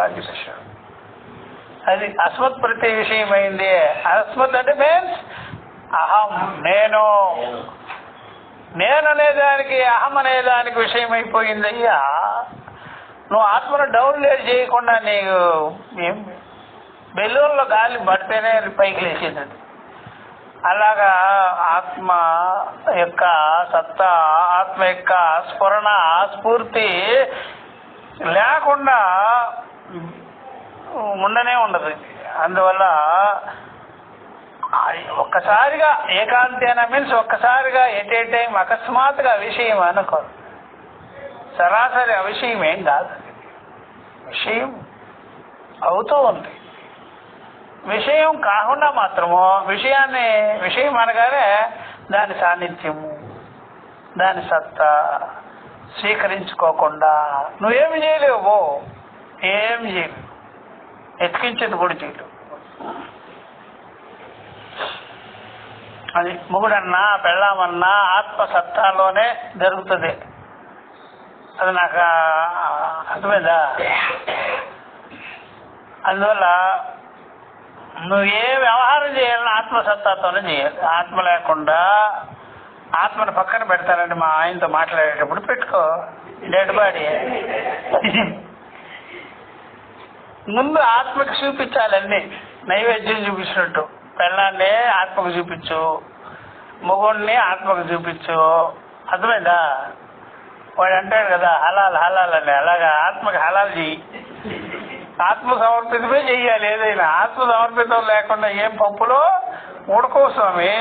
అని చెప్పేసి అది అస్మత్ ప్రతి విషయమైంది. అస్మత్ అంటే మీన్స్ అహం, నేను. నేను అనేదానికి, అహం అనేదానికి విషయం అయిపోయింది. అయ్యా నువ్వు ఆత్మను డౌన్లోడ్ చేయకుండా నీకు ఏం బెలూన్లో గాలి పడితేనే పైకి లేచింది. అలాగా ఆత్మ యొక్క సత్తా, ఆత్మ యొక్క స్ఫురణ, స్ఫూర్తి లేకుండా ఉండనే ఉండదు. అందువల్ల ఒక్కసారిగా ఏకాంతేన మీన్స్ ఒక్కసారిగా ఎట్ ఏ టైం అకస్మాత్తుగా విషయం అనుకో. సరాసరి అవిషయం ఏం కాదు, విషయం అవుతూ ఉంది. విషయం కాకుండా మాత్రము విషయాన్ని విషయం అనగానే దాని సాన్నిధ్యము, దాని సత్తా స్వీకరించుకోకుండా నువ్వేమి చేయలేవు, ఏమి చేయలేవు, ఎత్తికించేది కూడా చేయలేవు. అది మొగుడన్నా పెళ్ళామన్నా ఆత్మసత్తాలోనే జరుగుతుంది. అది నాకు అర్థమైందా? అందువల్ల నువ్వు ఏ వ్యవహారం చేయాలని ఆత్మసత్తాతోనే చేయాలి. ఆత్మ లేకుండా ఆత్మను పక్కన పెడతానండి మా ఆయనతో మాట్లాడేటప్పుడు పెట్టుకో, డెడ్ బాడీ. ముందు ఆత్మకి చూపించాలి అన్ని, నైవేద్యం చూపించినట్టు. పెళ్ళాన్ని ఆత్మకు చూపించు, మొగుడిని ఆత్మకు చూపించు. అర్థమైందా? వాడు అంటాడు కదా హలాల్ హలాల్ అని, అలాగా ఆత్మకి హలాల్ చెయ్యి. ఆత్మ సమర్పితమే చెయ్యాలి. ఏదైనా ఆత్మ సమర్పితం లేకుండా ఏం పప్పులో ఉడకవు స్వామి.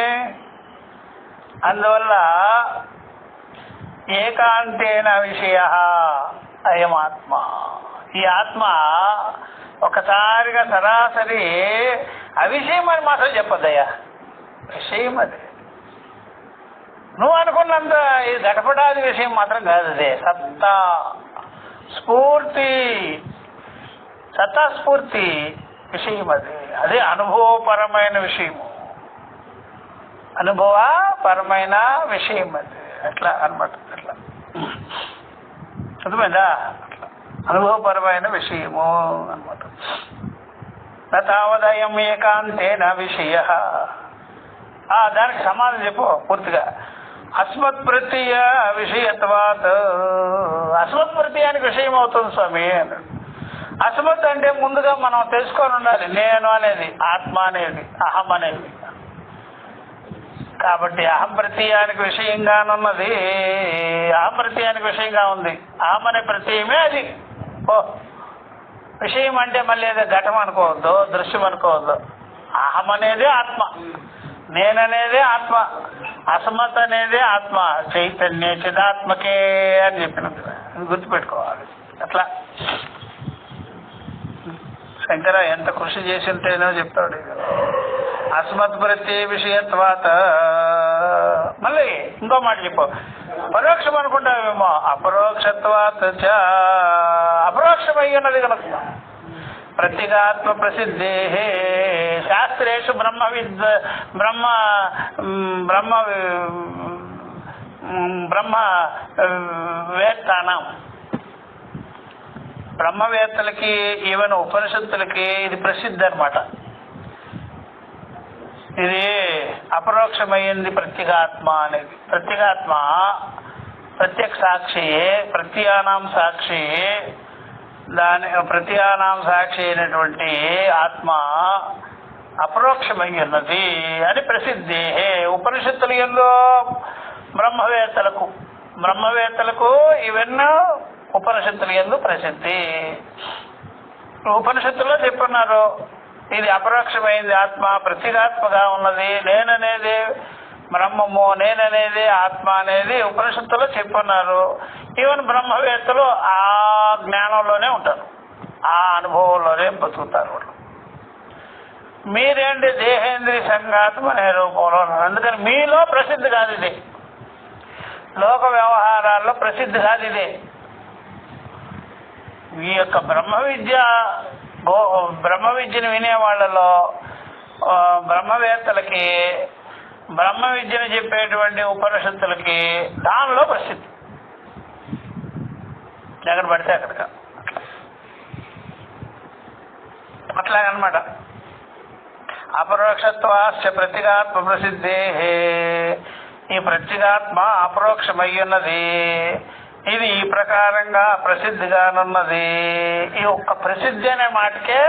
అందువల్ల ఏకాంతేన విషయ అయం ఆత్మ. ఈ ఆత్మ ఒకసారిగా సరాసరి అవిషయం అని మాత్రం చెప్పద్దయ్యా, విషయం అది. నువ్వు అనుకున్నంత ఇది గడపడాది విషయం మాత్రం కాదు. అదే సత్తా స్ఫూర్తి, సత్తా స్ఫూర్తి విషయం అది. అదే అనుభవపరమైన విషయము, అనుభవపరమైన విషయం అది. అట్లా అనమాట. అట్లా అర్థమైందా? అట్లా అనుభవపరమైన విషయము అనమాట. తావదయం ఏకాంతేన విషయ. దానికి సమాధానం చెప్పు పూర్తిగా. అస్మత్ ప్రత్యయ విషయత్వాత్. అస్మత్ ప్రత్యయానికి విషయం అవుతుంది స్వామి అన్నాడు. అస్మత్ అంటే ముందుగా మనం తెలుసుకొని ఉండాలి. నేను అనేది, ఆత్మ అనేది, అహం అనేది. కాబట్టి అహం ప్రత్యయానికి విషయంగానున్నది, అహం ప్రత్యయానికి విషయంగా ఉంది. అహం అనే ప్రత్యయమే అది. విషయం అంటే మళ్ళీ ఏదో ఘటం అనుకోవద్దు, దృశ్యం అనుకోవద్దు. అహం అనేదే ఆత్మ, నేననేదే ఆత్మ, అస్మత్ అనేదే ఆత్మ. చైతన్య చిదాత్మకే అని చెప్పినట్టు గుర్తుపెట్టుకోవాలి. అట్లా శంకర ఎంత కృషి చేసి ఉంటేనో చెప్తాడు. అస్మత్ ప్రత్యయ విషయత్వాత. మళ్ళీ ఇంకో మాట చెప్పు. పరోక్షం అనుకుంటావేమో, అపరోక్షత్వాత అపరోక్షమై ఉన్నది కనుక. ప్రత్యేగాత్మ ప్రసిద్ధే శాస్త్రేషు బ్రహ్మ వేత్తానం. బ్రహ్మవేత్తలకి, ఈవెన్ ఉపనిషత్తులకి ఇది ప్రసిద్ధి అనమాట. ఇది అపరోక్షమైంది ప్రత్యేగాత్మ అనేది. ప్రత్యేగాత్మ ప్రత్యక్ష సాక్షియే, ప్రత్యానాం సాక్షి. దాని ప్రత్యానాం సాక్షి అయినటువంటి ఆత్మ అపరోక్షమై ఉన్నది అని ప్రసిద్ధి. ఉపనిషత్తులు ఎందు బ్రహ్మవేత్తలకు ఇవన్నీ ఉపనిషత్తులు ఎందు ప్రసిద్ధి. ఉపనిషత్తుల్లో చెప్పున్నారు ఇది అపరోక్షమైంది ఆత్మ, ప్రత్యేగాత్మగా ఉన్నది. నేననేది బ్రహ్మము, నేననేది ఆత్మ అనేది ఉపనిషత్తులో చెప్పున్నారు. ఈవెన్ బ్రహ్మవేత్తలు ఆ జ్ఞానంలోనే ఉంటారు, ఆ అనుభవంలోనే బతుకుతారు వాళ్ళు. మీరేంటి దేహేంద్రియ సంఘాతం అనే రూపంలో ఉన్నారు. అందుకని మీలో ప్రసిద్ధి కాదు ఇది, లోక వ్యవహారాల్లో ప్రసిద్ధి కాదు ఇదే. ఈ యొక్క బ్రహ్మ విద్యను వినే వాళ్ళలో బ్రహ్మవేత్తలకి, బ్రహ్మ విద్యను చెప్పేటువంటి ఉపనిషత్తులకి దానిలో ప్రసిద్ధి. ఎక్కడ పడితే అక్కడికి అట్లాగనమాట. అపరోక్షత్వాశ్చ ప్రత్యేగాత్మ ప్రసిద్ధే. ఈ ప్రత్యేగాత్మ అపరోక్షమయ్యున్నది. ఇది ఈ ప్రకారంగా ప్రసిద్ధిగానున్నది. ఈ ఒక్క ప్రసిద్ధి అనే మాటకే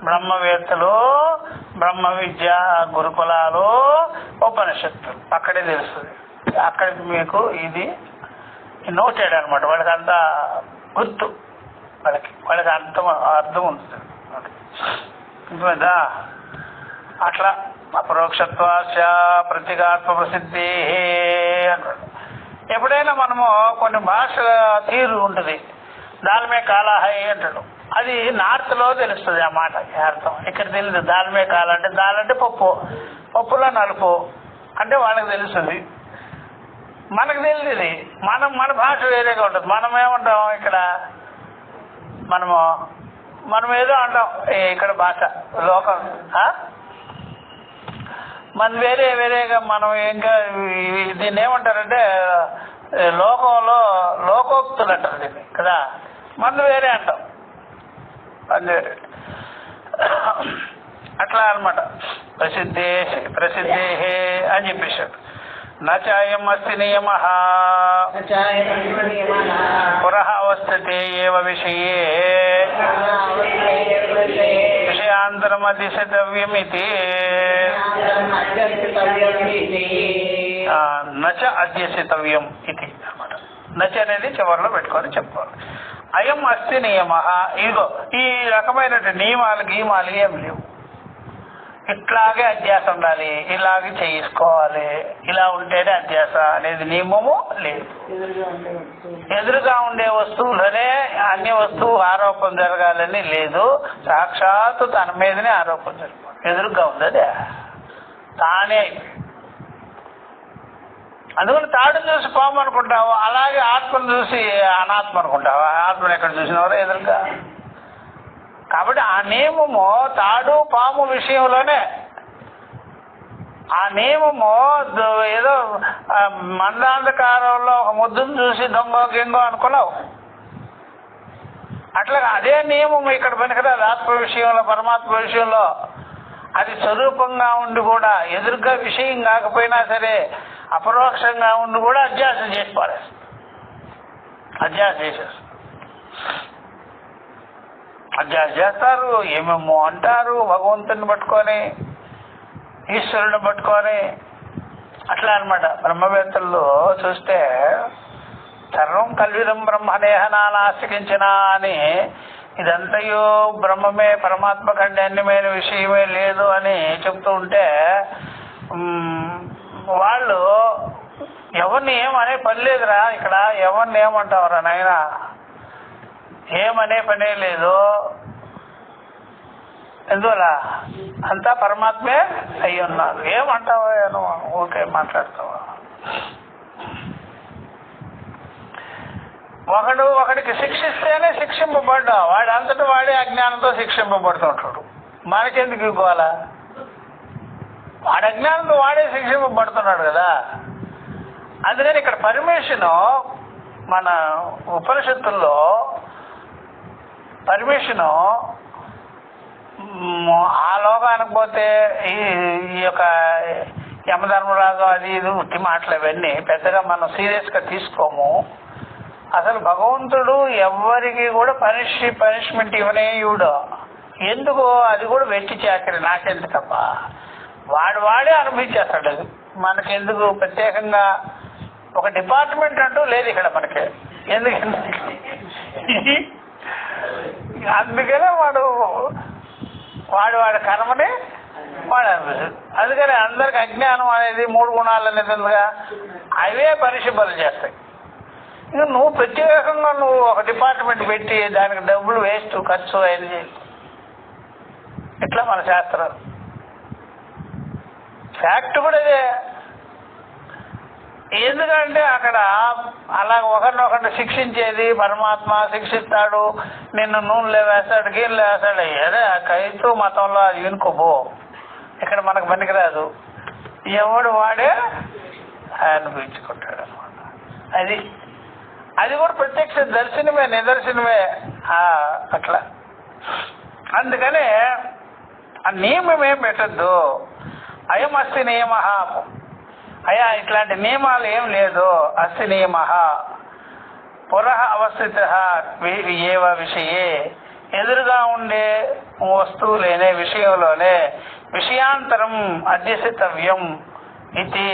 బ్రహ్మవేత్తలు, బ్రహ్మ విద్య గురుకులాలు, ఉపనిషత్తులు అక్కడే తెలుస్తుంది. అక్కడికి మీకు ఇది నోటెడ్ అనమాట. వాళ్ళకి అంతా గుర్తు, వాళ్ళకి అర్థం ఉంటుంది. అర్థమైందా? అట్లా అపరోక్షత్వాశ ప్రత్యేగాత్మ ప్రసిద్ధి అంటాడు. ఎప్పుడైనా మనము కొన్ని భాషల తీరు ఉంటుంది, దాల్మే కాలాహై అంటాడు. అది నార్త్ లో తెలుస్తుంది ఆ మాట అర్థం. ఇక్కడ తెలియదు. దాల్మే కాల అంటే దాల్ అంటే పప్పు, పప్పులో నలుపు అంటే వాళ్ళకి తెలుస్తుంది, మనకు తెలియదు. మన భాష వేరేగా ఉంటుంది. మనం ఏమంటాం ఇక్కడ, మనం ఏదో అంటాం ఇక్కడ భాష లోకం. మన వేరేగా మనం ఇంకా దీన్ని ఏమంటారంటే లోకంలో లోకోక్తులు అంటారు దీన్ని కదా, మన వేరే అంటాం, మన వేరే అట్లా అనమాట. ప్రసిద్ధే అని చెప్పేశాడు. నచాయం అస్తి నియమ పురః అవస్థతే ఏవ విషయే విషయాంతరమధిష్ఠితవ్యమితి నచ అధ్యసితవ్యం ఇది అన్నమాట. నచ అనేది చివరిలో పెట్టుకొని చెప్పుకోవాలి. అయం అస్తి నియమ, ఇదిగో ఈ రకమైన నియమాలు ఏం లేవు. ఇట్లాగే అధ్యాస ఉండాలి, ఇలాగే చేసుకోవాలి, ఇలా ఉంటేనే అధ్యాస అనేది నియమము లేదు. ఎదురుగా ఉండే వస్తువులనే అన్ని వస్తువు ఆరోపణ జరగాలని లేదు. సాక్షాత్తు తన మీదనే ఆరోపణ జరగాలి. ఎదురుగా ఉంది తానే. అందుకని తాడు చూసి పాము అనుకుంటావు, అలాగే ఆత్మను చూసి అనాత్మ అనుకుంటావు. ఆత్మను ఎక్కడ చూసినవారో ఎదురుగా. కాబట్టి ఆ నియమము తాడు పాము విషయంలోనే. ఆ నియమము ఏదో మందాంధకారంలో ఒక ముద్దును చూసి దొంగ గింగో అనుకున్నావు. అట్లాగా అదే నియమము ఇక్కడ పనికిరాదు. ఆత్మ విషయంలో, పరమాత్మ విషయంలో అది స్వరూపంగా ఉండి కూడా, ఎదురుగా విషయం కాకపోయినా సరే అపరోక్షంగా ఉండి కూడా అధ్యాస చేసి పారేస్తుంది. అధ్యాస చేసేస్తుంది. అధ్యాస చేస్తారు, ఏమేమో అంటారు, భగవంతుని పట్టుకొని, ఈశ్వరుని పట్టుకొని. అట్లా అనమాట. బ్రహ్మవేత్తల్లో చూస్తే సర్వం కల్విదం బ్రహ్మదేహనా నాస్తికించిన అని, ఇదంతయో బ్రహ్మమే, పరమాత్మ కంటే అన్యమైన విషయమే లేదు అని చెప్తూ ఉంటే వాళ్ళు ఎవరిని ఏమనే పని లేదురా, ఇక్కడ ఎవరిని ఏమంటావురా నాయన, ఏమనే పనే లేదు. ఎందువల్ల అంతా పరమాత్మే అయి ఉన్నారు. ఏమంటావా నువ్వు, ఓకే మాట్లాడతావా? ఒకడికి శిక్షిస్తేనే శిక్షింపబడ్డా, వాడి అంతటా వాడే అజ్ఞానంతో శిక్షింపబడుతుంటాడు. మనకెందుకు ఇవ్వాలా? వాడి అజ్ఞానంతో వాడే శిక్షింపబడుతున్నాడు కదా. అందుకని ఇక్కడ పర్మిషను, మన ఉపనిషత్తుల్లో పర్మిషను ఆ లోకానికి పోతే ఈ యొక్క యమధర్మరాజు అది ఇది ఉట్టి మాటలు ఇవన్నీ పెద్దగా మనం సీరియస్గా తీసుకోము. అసలు భగవంతుడు ఎవరికి కూడా పనిష్మెంట్ ఇవ్వడు. ఎందుకు? అది కూడా వెట్టి చాకరి, నాకెందుకప్ప, వాడే అనుభవించేస్తాడు. అది మనకెందుకు? ప్రత్యేకంగా ఒక డిపార్ట్మెంట్ అంటూ లేదు ఇక్కడ మనకి. ఎందుకంటే అందుకనే వాడి కర్మని వాడు అనిపిస్తుంది. అందుకని అందరికి అజ్ఞానం అనేది 3 గుణాలు అనేదిగా అవే పరిశుభ్రం చేస్తాయి. ఇంకా నువ్వు ప్రత్యేకంగా ఒక డిపార్ట్మెంట్ పెట్టి దానికి డబ్బులు వేస్ట్, ఖర్చు అయింది చేయాలి. ఇట్లా మన శాస్త్రాలు. ఫ్యాక్ట్ కూడా ఇదే. ఎందుకంటే అక్కడ అలా ఒకరినొకరిని శిక్షించేది పరమాత్మ శిక్షిస్తాడు. నిన్ను నూనెలో వేస్తాడు, గీళ్ళు వేస్తాడు. అదే క్రైస్తవ మతంలో అది వినుకోబో. ఇక్కడ మనకు పనికిరాదు. ఎవడు వాడే అనిపించుకుంటాడు అనమాట. అది కూడా ప్రత్యక్ష దర్శనమే, నిదర్శనమే. అట్లా అందుకనే ఆ నియమం ఏం పెట్టద్దు. అయం అస్తి నియమ, అయా ఇట్లాంటి నియమాలు ఏం లేదు. అస్తి నియమ పురః అవస్థిత ఏవ విషయే, ఎదురుగా ఉండే వస్తువులేనే విషయంలోనే విషయాంతరం అధ్యసితవ్యం ఇది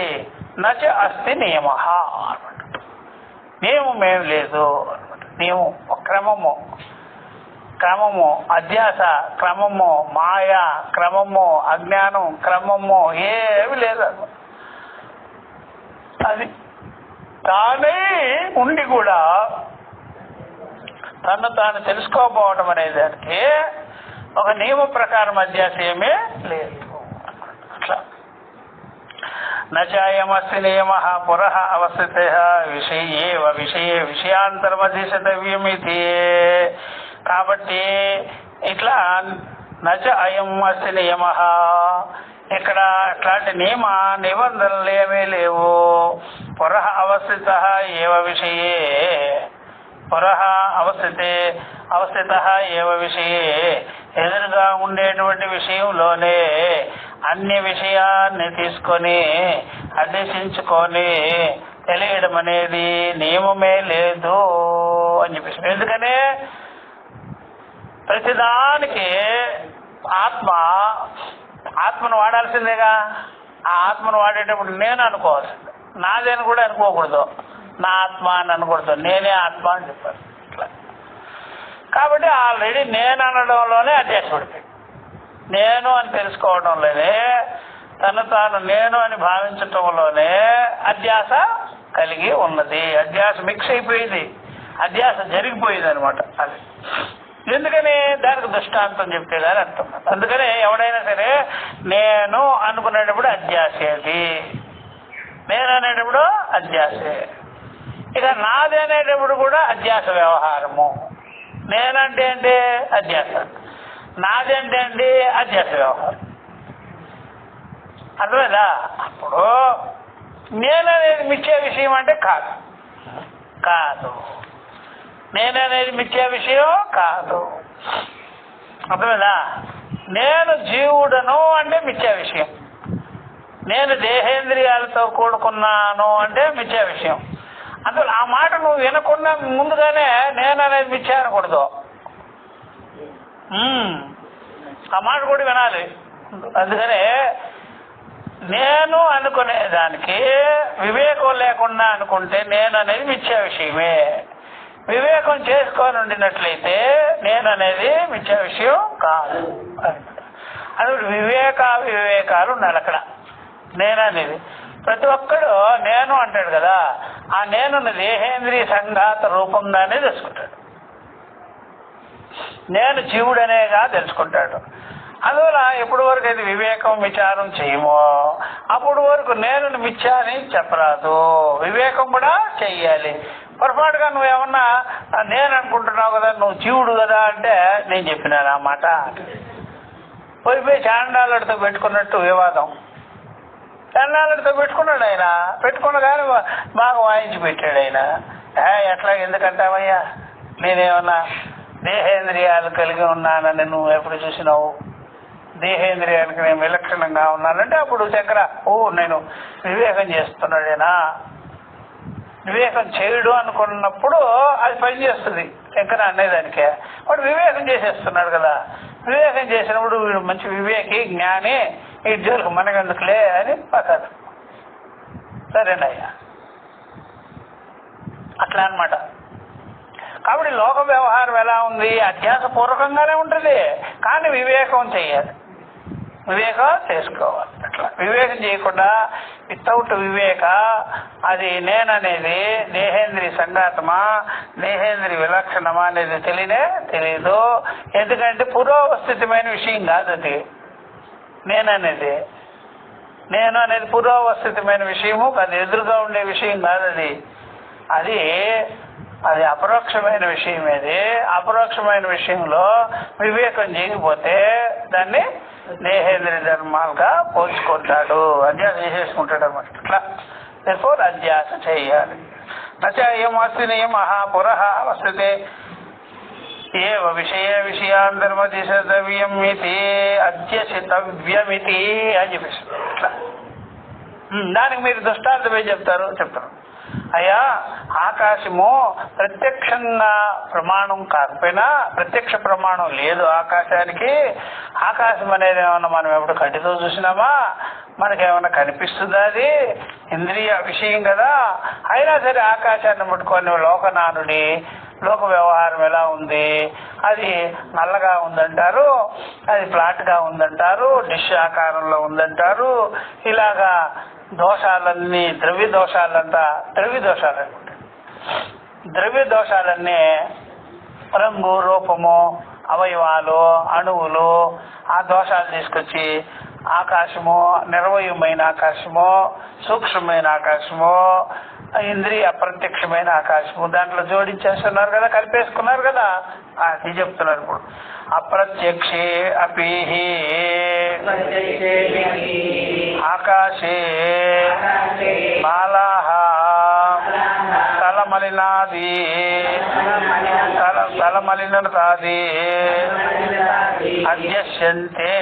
నచ అస్తి నియమ అనమాట. నియమం ఏం లేదు అనమాట. నియమం క్రమము అధ్యాస, క్రమము మాయ, క్రమము అజ్ఞానం, క్రమము ఏమి లేదు. అది తానే ఉండి కూడా తను తాను తెలుసుకోకపోవడం అనే దానికి ఒక నియమ ప్రకారం అధ్యాస ఏమీ లేదు. అట్లా నచాయమస్తి నియమ పురః అవస్థిత విషయే విషయాంతరమధిష్ఠితవ్యమితి. కాబట్టి ఇట్లా నచ అయం అస్తి నియమ, ఇక్కడ అట్లాంటి నిబంధనలు ఏమీ లేవు. పురః అవస్థిత ఏవ విషయే, పురః అవస్థిత ఏవ విషయే, ఎదురుగా ఉండేటువంటి విషయంలోనే అన్ని విషయాన్ని తీసుకొని అన్వేషించుకొని తెలియడం అనేది నియమమే లేదు అని చెప్పేసి. ఎందుకని ప్రతిదానికి ఆత్మను వాడాల్సిందేగా. ఆ ఆత్మను వాడేటప్పుడు నేను అనుకోవాల్సిందే, నాదేని కూడా అనుకోకూడదు, నా ఆత్మ అని అనకూడదు, నేనే ఆత్మ అని చెప్పారు. ఇట్లా కాబట్టి ఆల్రెడీ నేను అనడంలోనే అధ్యాస పడిపోయింది. నేను అని తెలుసుకోవడంలోనే, తను తాను నేను అని భావించటంలోనే అధ్యాస కలిగి ఉన్నది. అధ్యాస మిక్స్ అయిపోయింది, అధ్యాస జరిగిపోయింది అనమాట. అది ఎందుకని దానికి దృష్టాంతం చెప్తే కానీ అర్థం. అందుకని ఎవడైనా సరే నేను అనుకునేటప్పుడు అధ్యాసేది, నేను అనేటప్పుడు అధ్యాసే. ఇక నాది అనేటప్పుడు కూడా అధ్యాస వ్యవహారము. నేనంటే ఏంటి? అధ్యాస. నాది అంటే ఏంటి? అధ్యాస వ్యవహారం. అర్థమైందా? అప్పుడు నేననేది మిథ్యా విషయం అంటే కాదు, నేననేది మిథ్యా విషయం కాదు. అర్థమైందా? నేను జీవుడను అంటే మిథ్యా విషయం, నేను దేహేంద్రియాలతో కూడుకున్నాను అంటే మిథ్యా విషయం. అందులో ఆ మాట నువ్వు వినకుండా ముందుగానే నేను అనేది మిథ్యా అనకూడదు, ఆ మాట కూడా వినాలి. అందుకనే నేను అనుకునేదానికి వివేకం లేకుండా అనుకుంటే నేను అనేది మిథ్యా విషయమే. వివేకం చేసుకొని ఉండినట్లయితే నేను అనేది మిథ్యా విషయం కాదు. అది వివేకాలు ఉండాలి అక్కడ. నేను అనేది ప్రతి ఒక్కడు నేను అంటాడు కదా, ఆ నేను దేహేంద్రియ సంఘాత రూపంగానే తెలుసుకుంటాడు, నేను జీవుడనేగా తెలుసుకుంటాడు. అందువల్ల ఎప్పుడు వరకు అయితే వివేకం విచారం చేయమో అప్పుడు వరకు నేను మిథ్యా అని చెప్పరాదు, వివేకం కూడా చెయ్యాలి. పొరపాటుగా నువ్వేమన్నా నేను అనుకుంటున్నావు కదా, నువ్వు జీవుడు కదా అంటే నేను చెప్పినాను ఆ మాట. పోయిపోయి చాండాలతో పెట్టుకున్నట్టు వివాదం. చాండాలతో పెట్టుకున్నాడు ఆయన, పెట్టుకున్న కానీ బాగా వాయించి పెట్టాడు ఆయన. ఎట్లా ఎందుకంటావయ్యా, నేనేమన్నా దేహేంద్రియాలు కలిగి ఉన్నానని నువ్వు ఎప్పుడు చూసినావు? దేహేంద్రియాలకు నేను విలక్షణంగా ఉన్నానంటే అప్పుడు శంకర నేను వివేకం చేస్తున్నాడేనా? వివేకం చేయడు అనుకున్నప్పుడు అది పనిచేస్తుంది శంకర అనేదానికే. వాడు వివేకం చేసేస్తున్నాడు కదా, వివేకం చేసినప్పుడు వీడు మంచి వివేకి జ్ఞాని, ఈ జోలికి మనకెందుకులే అని పక్కన. సరేనయ్యా, అట్లా అనమాట. కాబట్టి లోక వ్యవహారం ఎలా ఉంది? అధ్యాస పూర్వకంగానే ఉంటుంది, కానీ వివేకం చేయాలి, వివేకం చేసుకోవాలి. అట్లా వివేకం చేయకుండా వితౌట్ వివేక అది నేననేది దేహేంద్రియ సంఘాతమా దేహేంద్రియ విలక్షణమా అనేది తెలియదు. ఎందుకంటే పూర్వస్థితమైన విషయం కాదు అది. నేను అనేది పూర్వస్థితమైన విషయము కాదు, ఎదురుగా ఉండే విషయం కాదు అది. అది అపరోక్షమైన విషయం. అది అపరోక్షమైన విషయంలో వివేకం చేయకపోతే దాన్ని దేహేంద్రియ ధర్మాలుగా పోల్చుకుంటాడు, అధ్యాస చేసేసుకుంటాడు అన్నమాట. అట్లా therefore అధ్యాస చేయాలి. నచయం అస్తి నియమ పురః అవస్థితే ఏవ విషయాంతర్మతిశతవ్యం ఇది అధ్యసితవ్యమితి అని చెప్పేసి. అట్లా దానికి మీరు దృష్టాంతమే చెప్తారు. అయ్యా, ఆకాశము ప్రత్యక్షంగా ప్రమాణం కాకపోయినా, ప్రత్యక్ష ప్రమాణం లేదు ఆకాశానికి. ఆకాశం అనేది ఏమన్నా మనం ఎప్పుడు కంటితో చూసినామా? మనకేమన్నా కనిపిస్తుందా? అది ఇంద్రియ విషయం కదా. అయినా సరే ఆకాశాన్ని ముట్టుకొని లోకనానుడి లోక వ్యవహారం ఎలా ఉంది? అది నల్లగా ఉందంటారు, అది ఫ్లాట్గా ఉందంటారు, డిష్ ఆకారంలో ఉందంటారు. ఇలాగా దోషాలన్నీ ద్రవ్య దోషాలన్నీ రంగు, రూపము, అవయవాలు, అణువులు, ఆ దోషాలు తీసుకొచ్చి ఆకాశము, నిర్వయమైన ఆకాశము, సూక్ష్మమైన ఆకాశము, ఇంద్రియ అప్రత్యక్షమైన ఆకాశము దాంట్లో జోడించేస్తున్నారు కదా, కలిపేసుకున్నారు కదా, అది చెప్తున్నారు ఇప్పుడు. అప్రత్యక్షే అపీహి ఆకాశే బాలాహ తలమలినాది తలమలినతాది అధ్యస్యంతే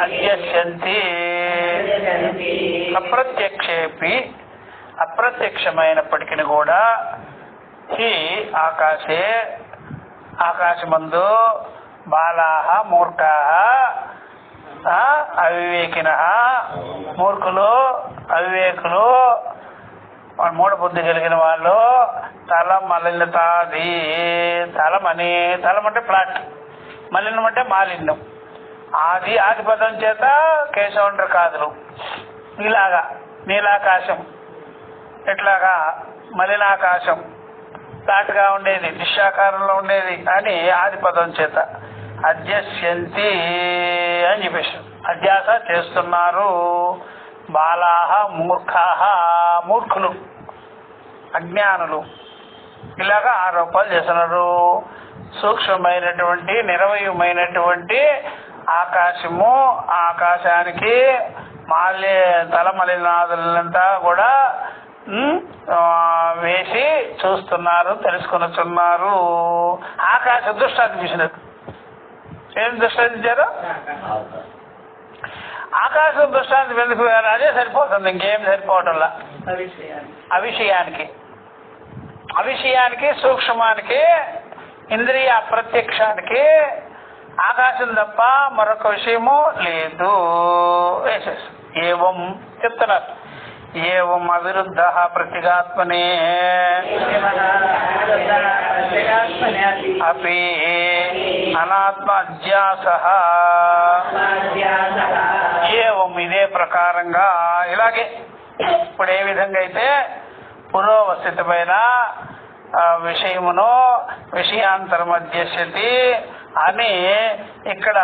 అధ్యస్యంతి అప్రత్యక్షేపి అప్రత్యక్షమైనప్పటికీ కూడా ఈ ఆకాశే ఆకాశమందు బాలాహ మూర్ఖాః అవివేకినః మూర్ఖులు అవివేకులు మూఢబుద్ధి కలిగిన వాళ్ళు తల మలినతాది తలం అంటే ప్లాట్, మలినం అంటే మాలిన్యం, ఆది పదం చేత కేశవండ్ర కాదులు ఇలాగా నీలాకాశం ఎట్లాగా మలినాకాశం ఫ్లాట్గా ఉండేది నిశాకారంలో ఉండేది అని ఆది పదం చేత అధ్యస్యంతి అని చెప్పేసి అధ్యాస చేస్తున్నారు. బాలాహ మూర్ఖాః మూర్ఖులు అజ్ఞానులు ఇలాగా ఆరోపణలు చేస్తున్నారు. సూక్ష్మమైనటువంటి నిరవయమైనటువంటి ఆకాశము ఆకాశానికి తలమలినాదులంతా కూడా వేసి చూస్తున్నారు, తెలుసుకొనుచున్నారు. ఆకాశ దృష్టాంతి చూసినట్టు ఏం దృష్టించారు? ఆకాశం దృష్టాంతం ఎందుకు? అదే సరిపోతుంది, ఇంకేం సరిపోవటంలా. అవిషయానికి సూక్ష్మానికి ఇంద్రియ అప్రత్యక్షానికి ఆకాశం తప్ప మరొక విషయము లేదు. ఏవం చెప్తున్నారు. ఏవం అవిరుద్ధ ప్రతిగాత్మనే అపి అనాత్మ అధ్యాసః ఏవం ఇదే ప్రకారంగా ఇలాగే ఇప్పుడు ఏ విధంగా అయితే పురోవస్థితమైన విషయమును విషయాంతరం అధ్యస్యతి అని ఇక్కడ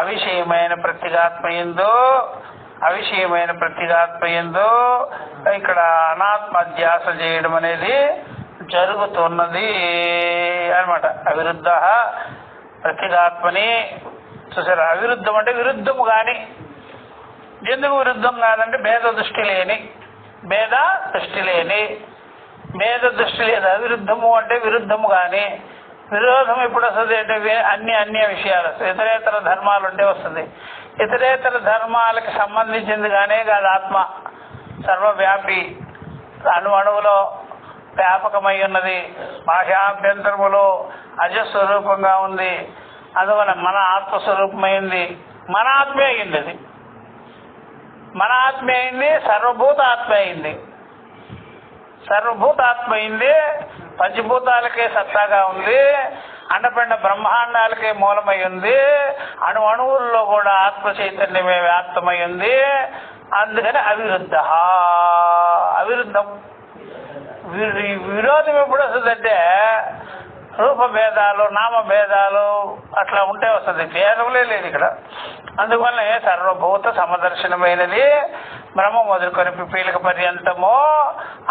అవిషయమైన ప్రతిగాత్మయందు ఇక్కడ అనాత్మ అధ్యాస చేయడం అనేది జరుగుతున్నది అనమాట. అవిరుద్ధ ప్రతిగాత్మని చూసారు. అవిరుద్ధం అంటే విరుద్ధము కాని. ఎందుకు విరుద్ధం కాదంటే భేద దృష్టి లేని భేద దృష్టి లేదు. అవిరుద్ధము అంటే విరుద్ధము కాని. విరోధం ఎప్పుడు వస్తుంది అంటే అన్య విషయాలు వస్తాయి. ఇతరేతర ధర్మాలు ఉంటే వస్తుంది. ఇతరేతర ధర్మాలకు సంబంధించింది కానీ కాదు. ఆత్మ సర్వవ్యాపి, అణువులో వ్యాపకమై ఉన్నది, బాహ్యాభ్యంతరములో అజస్వరూపంగా ఉంది. అందువల్ల మన ఆత్మస్వరూపమైంది, మన ఆత్మే అయింది. అది మన ఆత్మే అయింది, సర్వభూత ఆత్మ అయింది. పంచభూతాలకే సత్తాగా ఉంది, అండపిండ బ్రహ్మాండాలకే మూలమై ఉంది, అణువుల్లో కూడా ఆత్మ చైతన్యమే వ్యాప్తమై ఉంది. అందుకని అవిరుద్ధం. విరోధం ఎప్పుడు వస్తుందంటే రూపభేదాలు నామభేదాలు అట్లా ఉంటే వస్తుంది. భేదములే లేదు ఇక్కడ. అందువల్ల సర్వభూత సమదర్శనమైనది బ్రహ్మ మొదలుకొని పిపీలిక పర్యంతము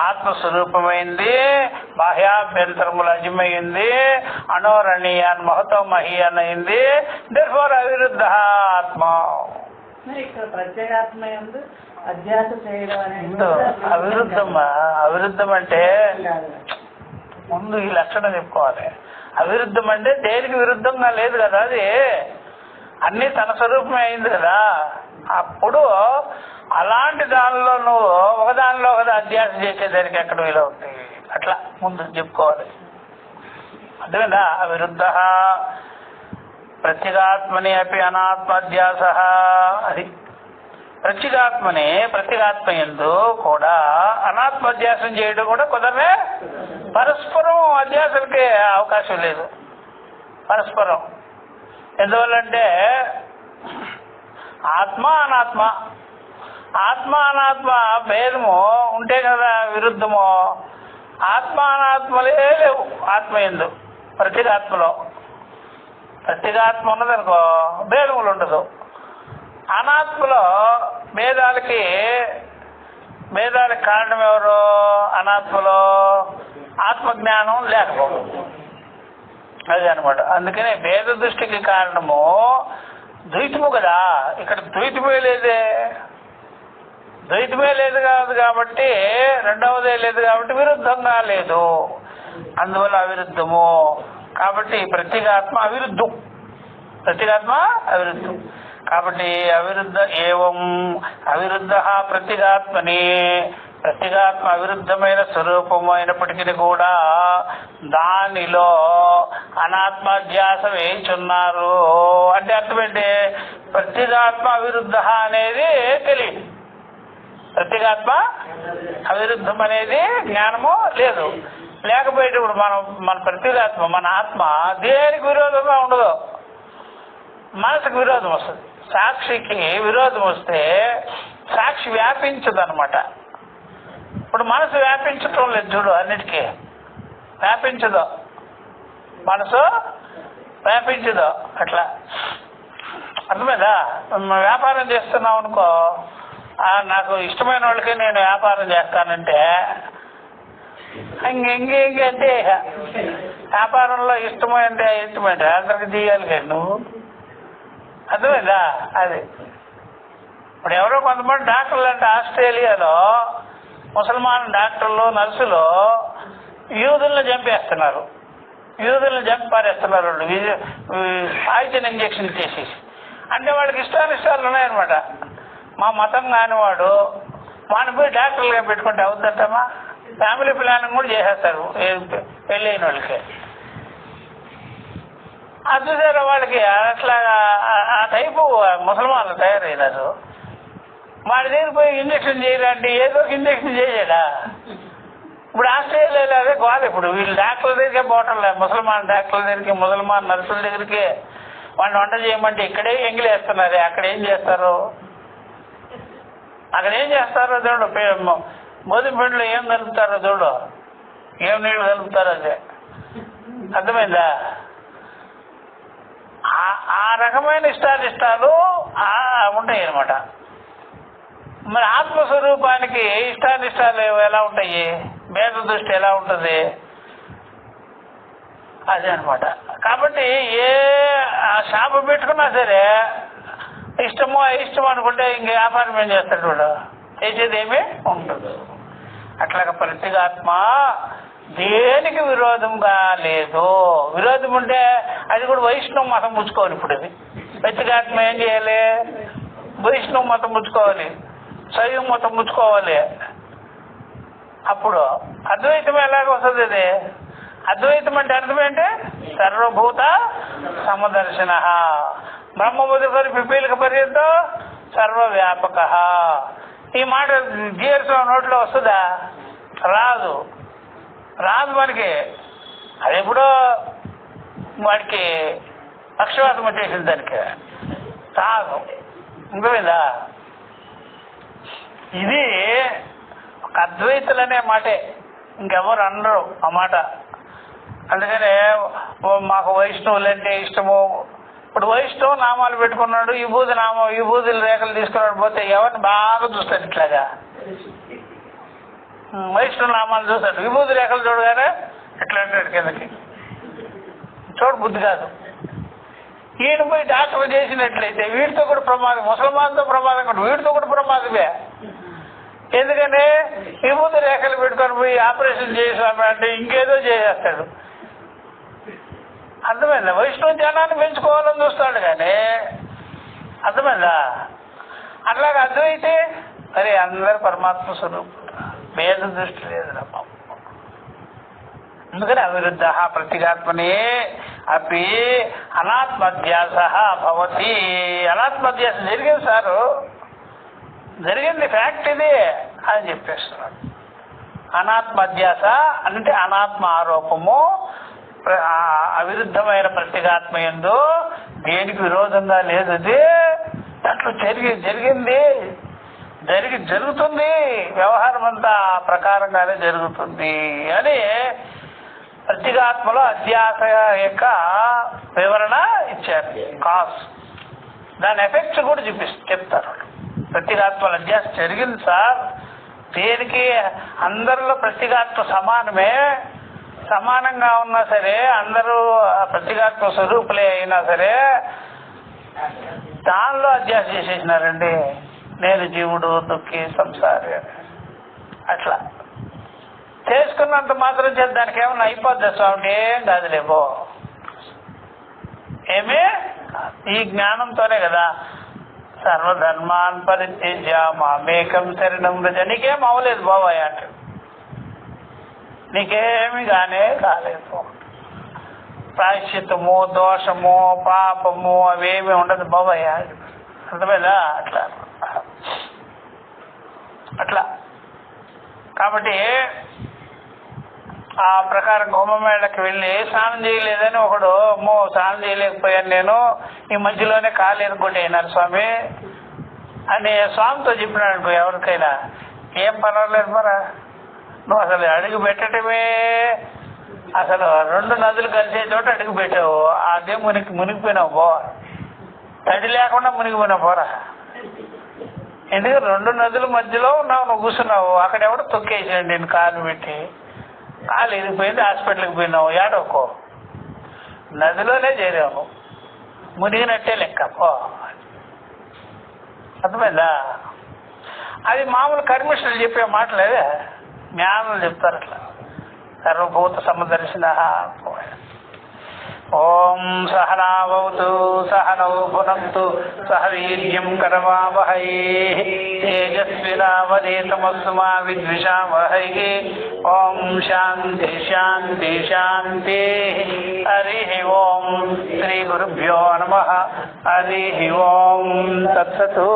ఆత్మస్వరూపమైంది, బాహ్యాభ్యంతరములు అజమైంది, అనోరణీయాన్ మహతో మహీయన్ అయింది. దేర్ఫోర్ అవిరుద్ధ ఆత్మ. అవిరుద్ధం అంటే ముందు ఈ లక్షణం చెప్పుకోవాలి. అవిరుద్ధం అంటే దేనికి విరుద్ధంగా లేదు కదా, అది అన్ని తన స్వరూపమే అయింది కదా. అప్పుడు అలాంటి దానిలో నువ్వు ఒకదానిలో ఒకటి అధ్యాస చేసేదానికి ఎక్కడ వీలు అవుతుంది. అట్లా ముందు చెప్పుకోవాలి. అర్థమైందా? అవిరుద్ధ ప్రత్యేగాత్మని అపి అనాత్మాధ్యాస. అది ప్రత్యేగాత్మ యందు కూడా అనాత్మాధ్యాసం చేయడం కూడా కుదరనే. పరస్పరం అధ్యాసలకే అవకాశం లేదు. పరస్పరం ఎందువల్లంటే ఆత్మ అనాత్మ భేదము ఉంటే కదా విరుద్ధము. ఆత్మ అనాత్మలే లేవు ఆత్మయందు. ప్రత్యేగాత్మలో ప్రత్యేగాత్మ ఉన్నదనుకో భేదములు ఉండదు. అనాత్మలో భేదాలకి భేదాలకు కారణం ఎవరు? అనాత్మలో ఆత్మజ్ఞానం లేకపోవడం. అదే అనమాట. అందుకనే భేద దృష్టికి కారణము ద్వైతము కదా. ఇక్కడ ద్వైతమే లేదే, ద్వైతమే లేదు కాదు కాబట్టి, రెండవదే లేదు కాబట్టి విరుద్ధంగా లేదు, అందువల్ల అవిరుద్ధము. కాబట్టి ప్రత్యేగాత్మ అవిరుద్ధం, ప్రత్యేగాత్మ అవిరుద్ధం. కాబట్టి అవిరుద్ధ ఏవం అవిరుద్ధ ప్రత్యేగాత్మని, ప్రత్యేగాత్మ అవిరుద్ధమైన స్వరూపము అయినప్పటికీ కూడా దానిలో అనాత్మధ్యాస వేయించున్నారు. అంటే అర్థమేంటి? ప్రత్యేగాత్మ అవిరుద్ధ అనేది తెలియదు, ప్రత్యేగాత్మ అవిరుద్ధం అనేది జ్ఞానము లేదు. లేకపోయేటప్పుడు మన ప్రత్యేగాత్మ, మన ఆత్మ దేనికి విరోధంగా ఉండదు. మనసుకు విరోధం వస్తుంది, సాక్షికి విరోధం వస్తే సాక్షి వ్యాపించదు అనమాట. ఇప్పుడు మనసు వ్యాపించటం లేదు చూడు, అన్నిటికీ వ్యాపించదు, మనసు వ్యాపించదు. అట్లా అర్థమైందా? వ్యాపారం చేస్తున్నావు అనుకో, నాకు ఇష్టమైన వాళ్ళకి నేను వ్యాపారం చేస్తానంటే ఇంకే వ్యాపారంలో ఇష్టమైంటే అందరికి చేయాలి కదా నువ్వు, అర్థమైందా? అది ఇప్పుడు ఎవరో కొంతమంది డాక్టర్లు అంటే ఆస్ట్రేలియాలో ముసల్మాన్ డాక్టర్లు నర్సులు యూదులను చంపేస్తున్నారు, యూదులను చంపి పారేస్తున్నారు వాళ్ళు పాయిజన్ ఇంజక్షన్ చేసేసి. అంటే వాళ్ళకి ఇష్టాలు ఉన్నాయన్నమాట. మా మతం కానివాడు వాడిని పోయి డాక్టర్లుగా పెట్టుకుంటే అవుతుందమ్మా. ఫ్యామిలీ ప్లానింగ్ కూడా చేసేస్తారు పెళ్ళైన వాళ్ళకి. అది చూసారా వాళ్ళకి అట్లాగా ఆ టైపు ముసల్మాన్లు తయారైనారు. వాడి దగ్గర పోయి ఇంజక్షన్ చేయాలంటే ఏదో ఒక ఇంజక్షన్ చేయడా. ఇప్పుడు ఆస్ట్రేలియాలో అదే కాదు. ఇప్పుడు వీళ్ళు డాక్టర్ల దగ్గరికే పోవటం లేదు, ముసల్మాన్ డాక్టర్ల దగ్గరికి, ముసల్మాన్ నర్సుల దగ్గరికి. వాడిని వంట చేయమంటే ఇక్కడే ఎంగిలేస్తున్నారు. అక్కడ ఏం చేస్తారు? అక్కడ ఏం చేస్తారో చూడు, గోధుమ పిండిలో ఏం కలుపుతారో చూడు, ఏం నీళ్ళు కలుపుతారో అదే. అర్థమైందా? ఆ రకమైన ఇష్టాలు ఉంటాయి అన్నమాట. మరి ఆత్మస్వరూపానికి ఇష్టాలు ఎలా ఉంటాయి? భేద దృష్టి ఎలా ఉంటుంది? అదే అనమాట. కాబట్టి ఏ షాపు పెట్టుకున్నా సరే ఇష్టమో అయిష్టమో అనుకుంటే ఇంక వ్యాపారం ఏం చేస్తాడు వాడు? చేసేది ఏమీ ఉండదు. అట్లాగా ప్రత్యేగాత్మ దేనికి విరోధంగా లేదు. విరోధం ఉంటే అది కూడా వైష్ణవ మతం పుచ్చుకోవాలి. ఇప్పుడు అది ప్రత్యేగాత్మ ఏం చేయాలి? వైష్ణవ మతం పుచ్చుకోవాలి, శైవ మతం పుచ్చుకోవాలి. అప్పుడు అద్వైతం ఎలాగ వస్తుంది? అది అద్వైతం అంటే అర్థం ఏంటి? సర్వభూత సమదర్శన, బ్రహ్మబుద్ధి పిపీలిక పర్యంతం సర్వవ్యాపక. ఈ మాట జీఎస్ నోట్లో వస్తుందా? రాదు మనకి. అది ఎప్పుడో వాడికి పక్షవాతం వచ్చేసింది, దానికి రాదు. ఇంకోదా? ఇది ఒక అద్వైతులు అనే మాటే, ఇంకెవరు అనరు ఆ మాట. అందుకనే మాకు వైష్ణవులు అంటే ఇష్టము. ఇప్పుడు వైష్ణవ నామాలు పెట్టుకున్నాడు, విభూతుల రేఖలు తీసుకున్నాడు, పోతే ఎవరిని బాగా చూస్తాడు ఇట్లాగా. వైష్ణవ నామాలు చూస్తాడు, విభూతి రేఖలు చూడగానే ఎట్లా అంటాడు కిందకి, చూడు బుద్ధి కాదు. ఈయన పోయి డాక్టర్ చేసినట్లయితే వీడితో కూడా ప్రమాదం, ముసల్మాన్తో ప్రమాదం కూడా, వీడితో కూడా ప్రమాదమే. ఎందుకని విభూతి రేఖలు పెట్టుకొని పోయి ఆపరేషన్ చేసాము అంటే ఇంకేదో చేసేస్తాడు. అర్థమైందా? వైష్ణవ జ్ఞానాన్ని పెంచుకోవాలని చూస్తాడు కానీ, అర్థమైందా? అట్లాగా అద్వైతే మరి అందరు పరమాత్మ స్వరూపుడు, భేద దృష్టి లేదు. అందుకని అవిరుద్ధ ప్రత్యేగాత్మనే అపి అనాత్మధ్యాస భవతి. అనాత్మధ్యాస జరిగింది సారు, జరిగింది, ఫ్యాక్ట్ ఇది అని చెప్పేస్తున్నాడు. అనాత్మధ్యాస అంటే అనాత్మ ఆరోపము అవిరుద్ధమైన ప్రత్యేగాత్మ యందు దేనికి విరోధంగా లేదు. అది దాంట్లో జరుగుతుంది, వ్యవహారం అంతా ప్రకారంగానే జరుగుతుంది అని ప్రత్యేగాత్మలో అధ్యాస యొక్క వివరణ ఇచ్చారు. కాస్ దాని ఎఫెక్ట్స్ కూడా చెప్తారు. ప్రత్యేగాత్మల అధ్యాస జరిగింది సార్, దేనికి అందరిలో ప్రత్యేగాత్మ సమానమే, సమానంగా ఉన్నా సరే అందరూ ప్రత్యేగాత్మ స్వరూపులే అయినా సరే దానిలో అధ్యాస చేసేసినారండి. నేను జీవుడు, దుఃఖి, సంసారి అని. అట్లా చేసుకున్నంత మాత్రం చేసి దానికి ఏమన్నా అయిపోద్ది స్వామి? ఏం కాదులేబో. ఏమి ఈ జ్ఞానంతోనే కదా సర్వధర్మాన్ పరిత్యజ్య మామేకం శరణం వ్రజ. నీకేం అవ్వలేదు బాబాయ్ అంటే, నీకేమి కానే కాలేదు. ప్రాయశ్చిత్తము, దోషము, పాపము అవేమి ఉండదు బాబాయ్. అర్థమైందా? అట్లా అట్లా కాబట్టి ఆ ప్రకారం కుంభమేళకి వెళ్ళి స్నానం చేయలేదని ఒకడు, అమ్మో స్నానం చేయలేకపోయాను నేను, ఈ మధ్యలోనే కాలు ఎనుకుంటేనారు స్వామి అని స్వామితో చెప్పినాడు అనుకో ఎవరికైనా, ఏం పర్వాలేదు మరా, నువ్వు అసలు అడుగు పెట్టడమే, అసలు 2 నదులు కలిసే చోట అడుగు పెట్టావు, అదే మునిగిపోయినావు బో, తడి లేకుండా మునిగిపోయినావు పోరా. ఎందుకంటే 2 నదుల మధ్యలో ఉన్నావు, నువ్వు కూర్చున్నావు, అక్కడ ఎవడో తొక్కేసాడు నేను కాలు పెట్టి, కాలు ఎదిగిపోయింది, హాస్పిటల్కి పోయినావు, ఏడవకో, నదిలోనే చేరావు, మునిగినట్టే లెక్క పో. అర్థమైందా? అది మామూలు కర్మిష్ఠులు చెప్పే మాటలేదే, జ్ఞానులు చెప్తారు అట్లా. సర్వభూత సమదర్శిన. ఓం సహనావతు సహనౌ భునక్తు సహ వీర్యం కరవావహై తేజస్వినావధీతమస్తు మా విద్విషావహై. ఓం శాంతి శాంతి శాంతి. హరి ఓం. శ్రీ గురుభ్యో నమః. హరి ఓం. తత్సతు.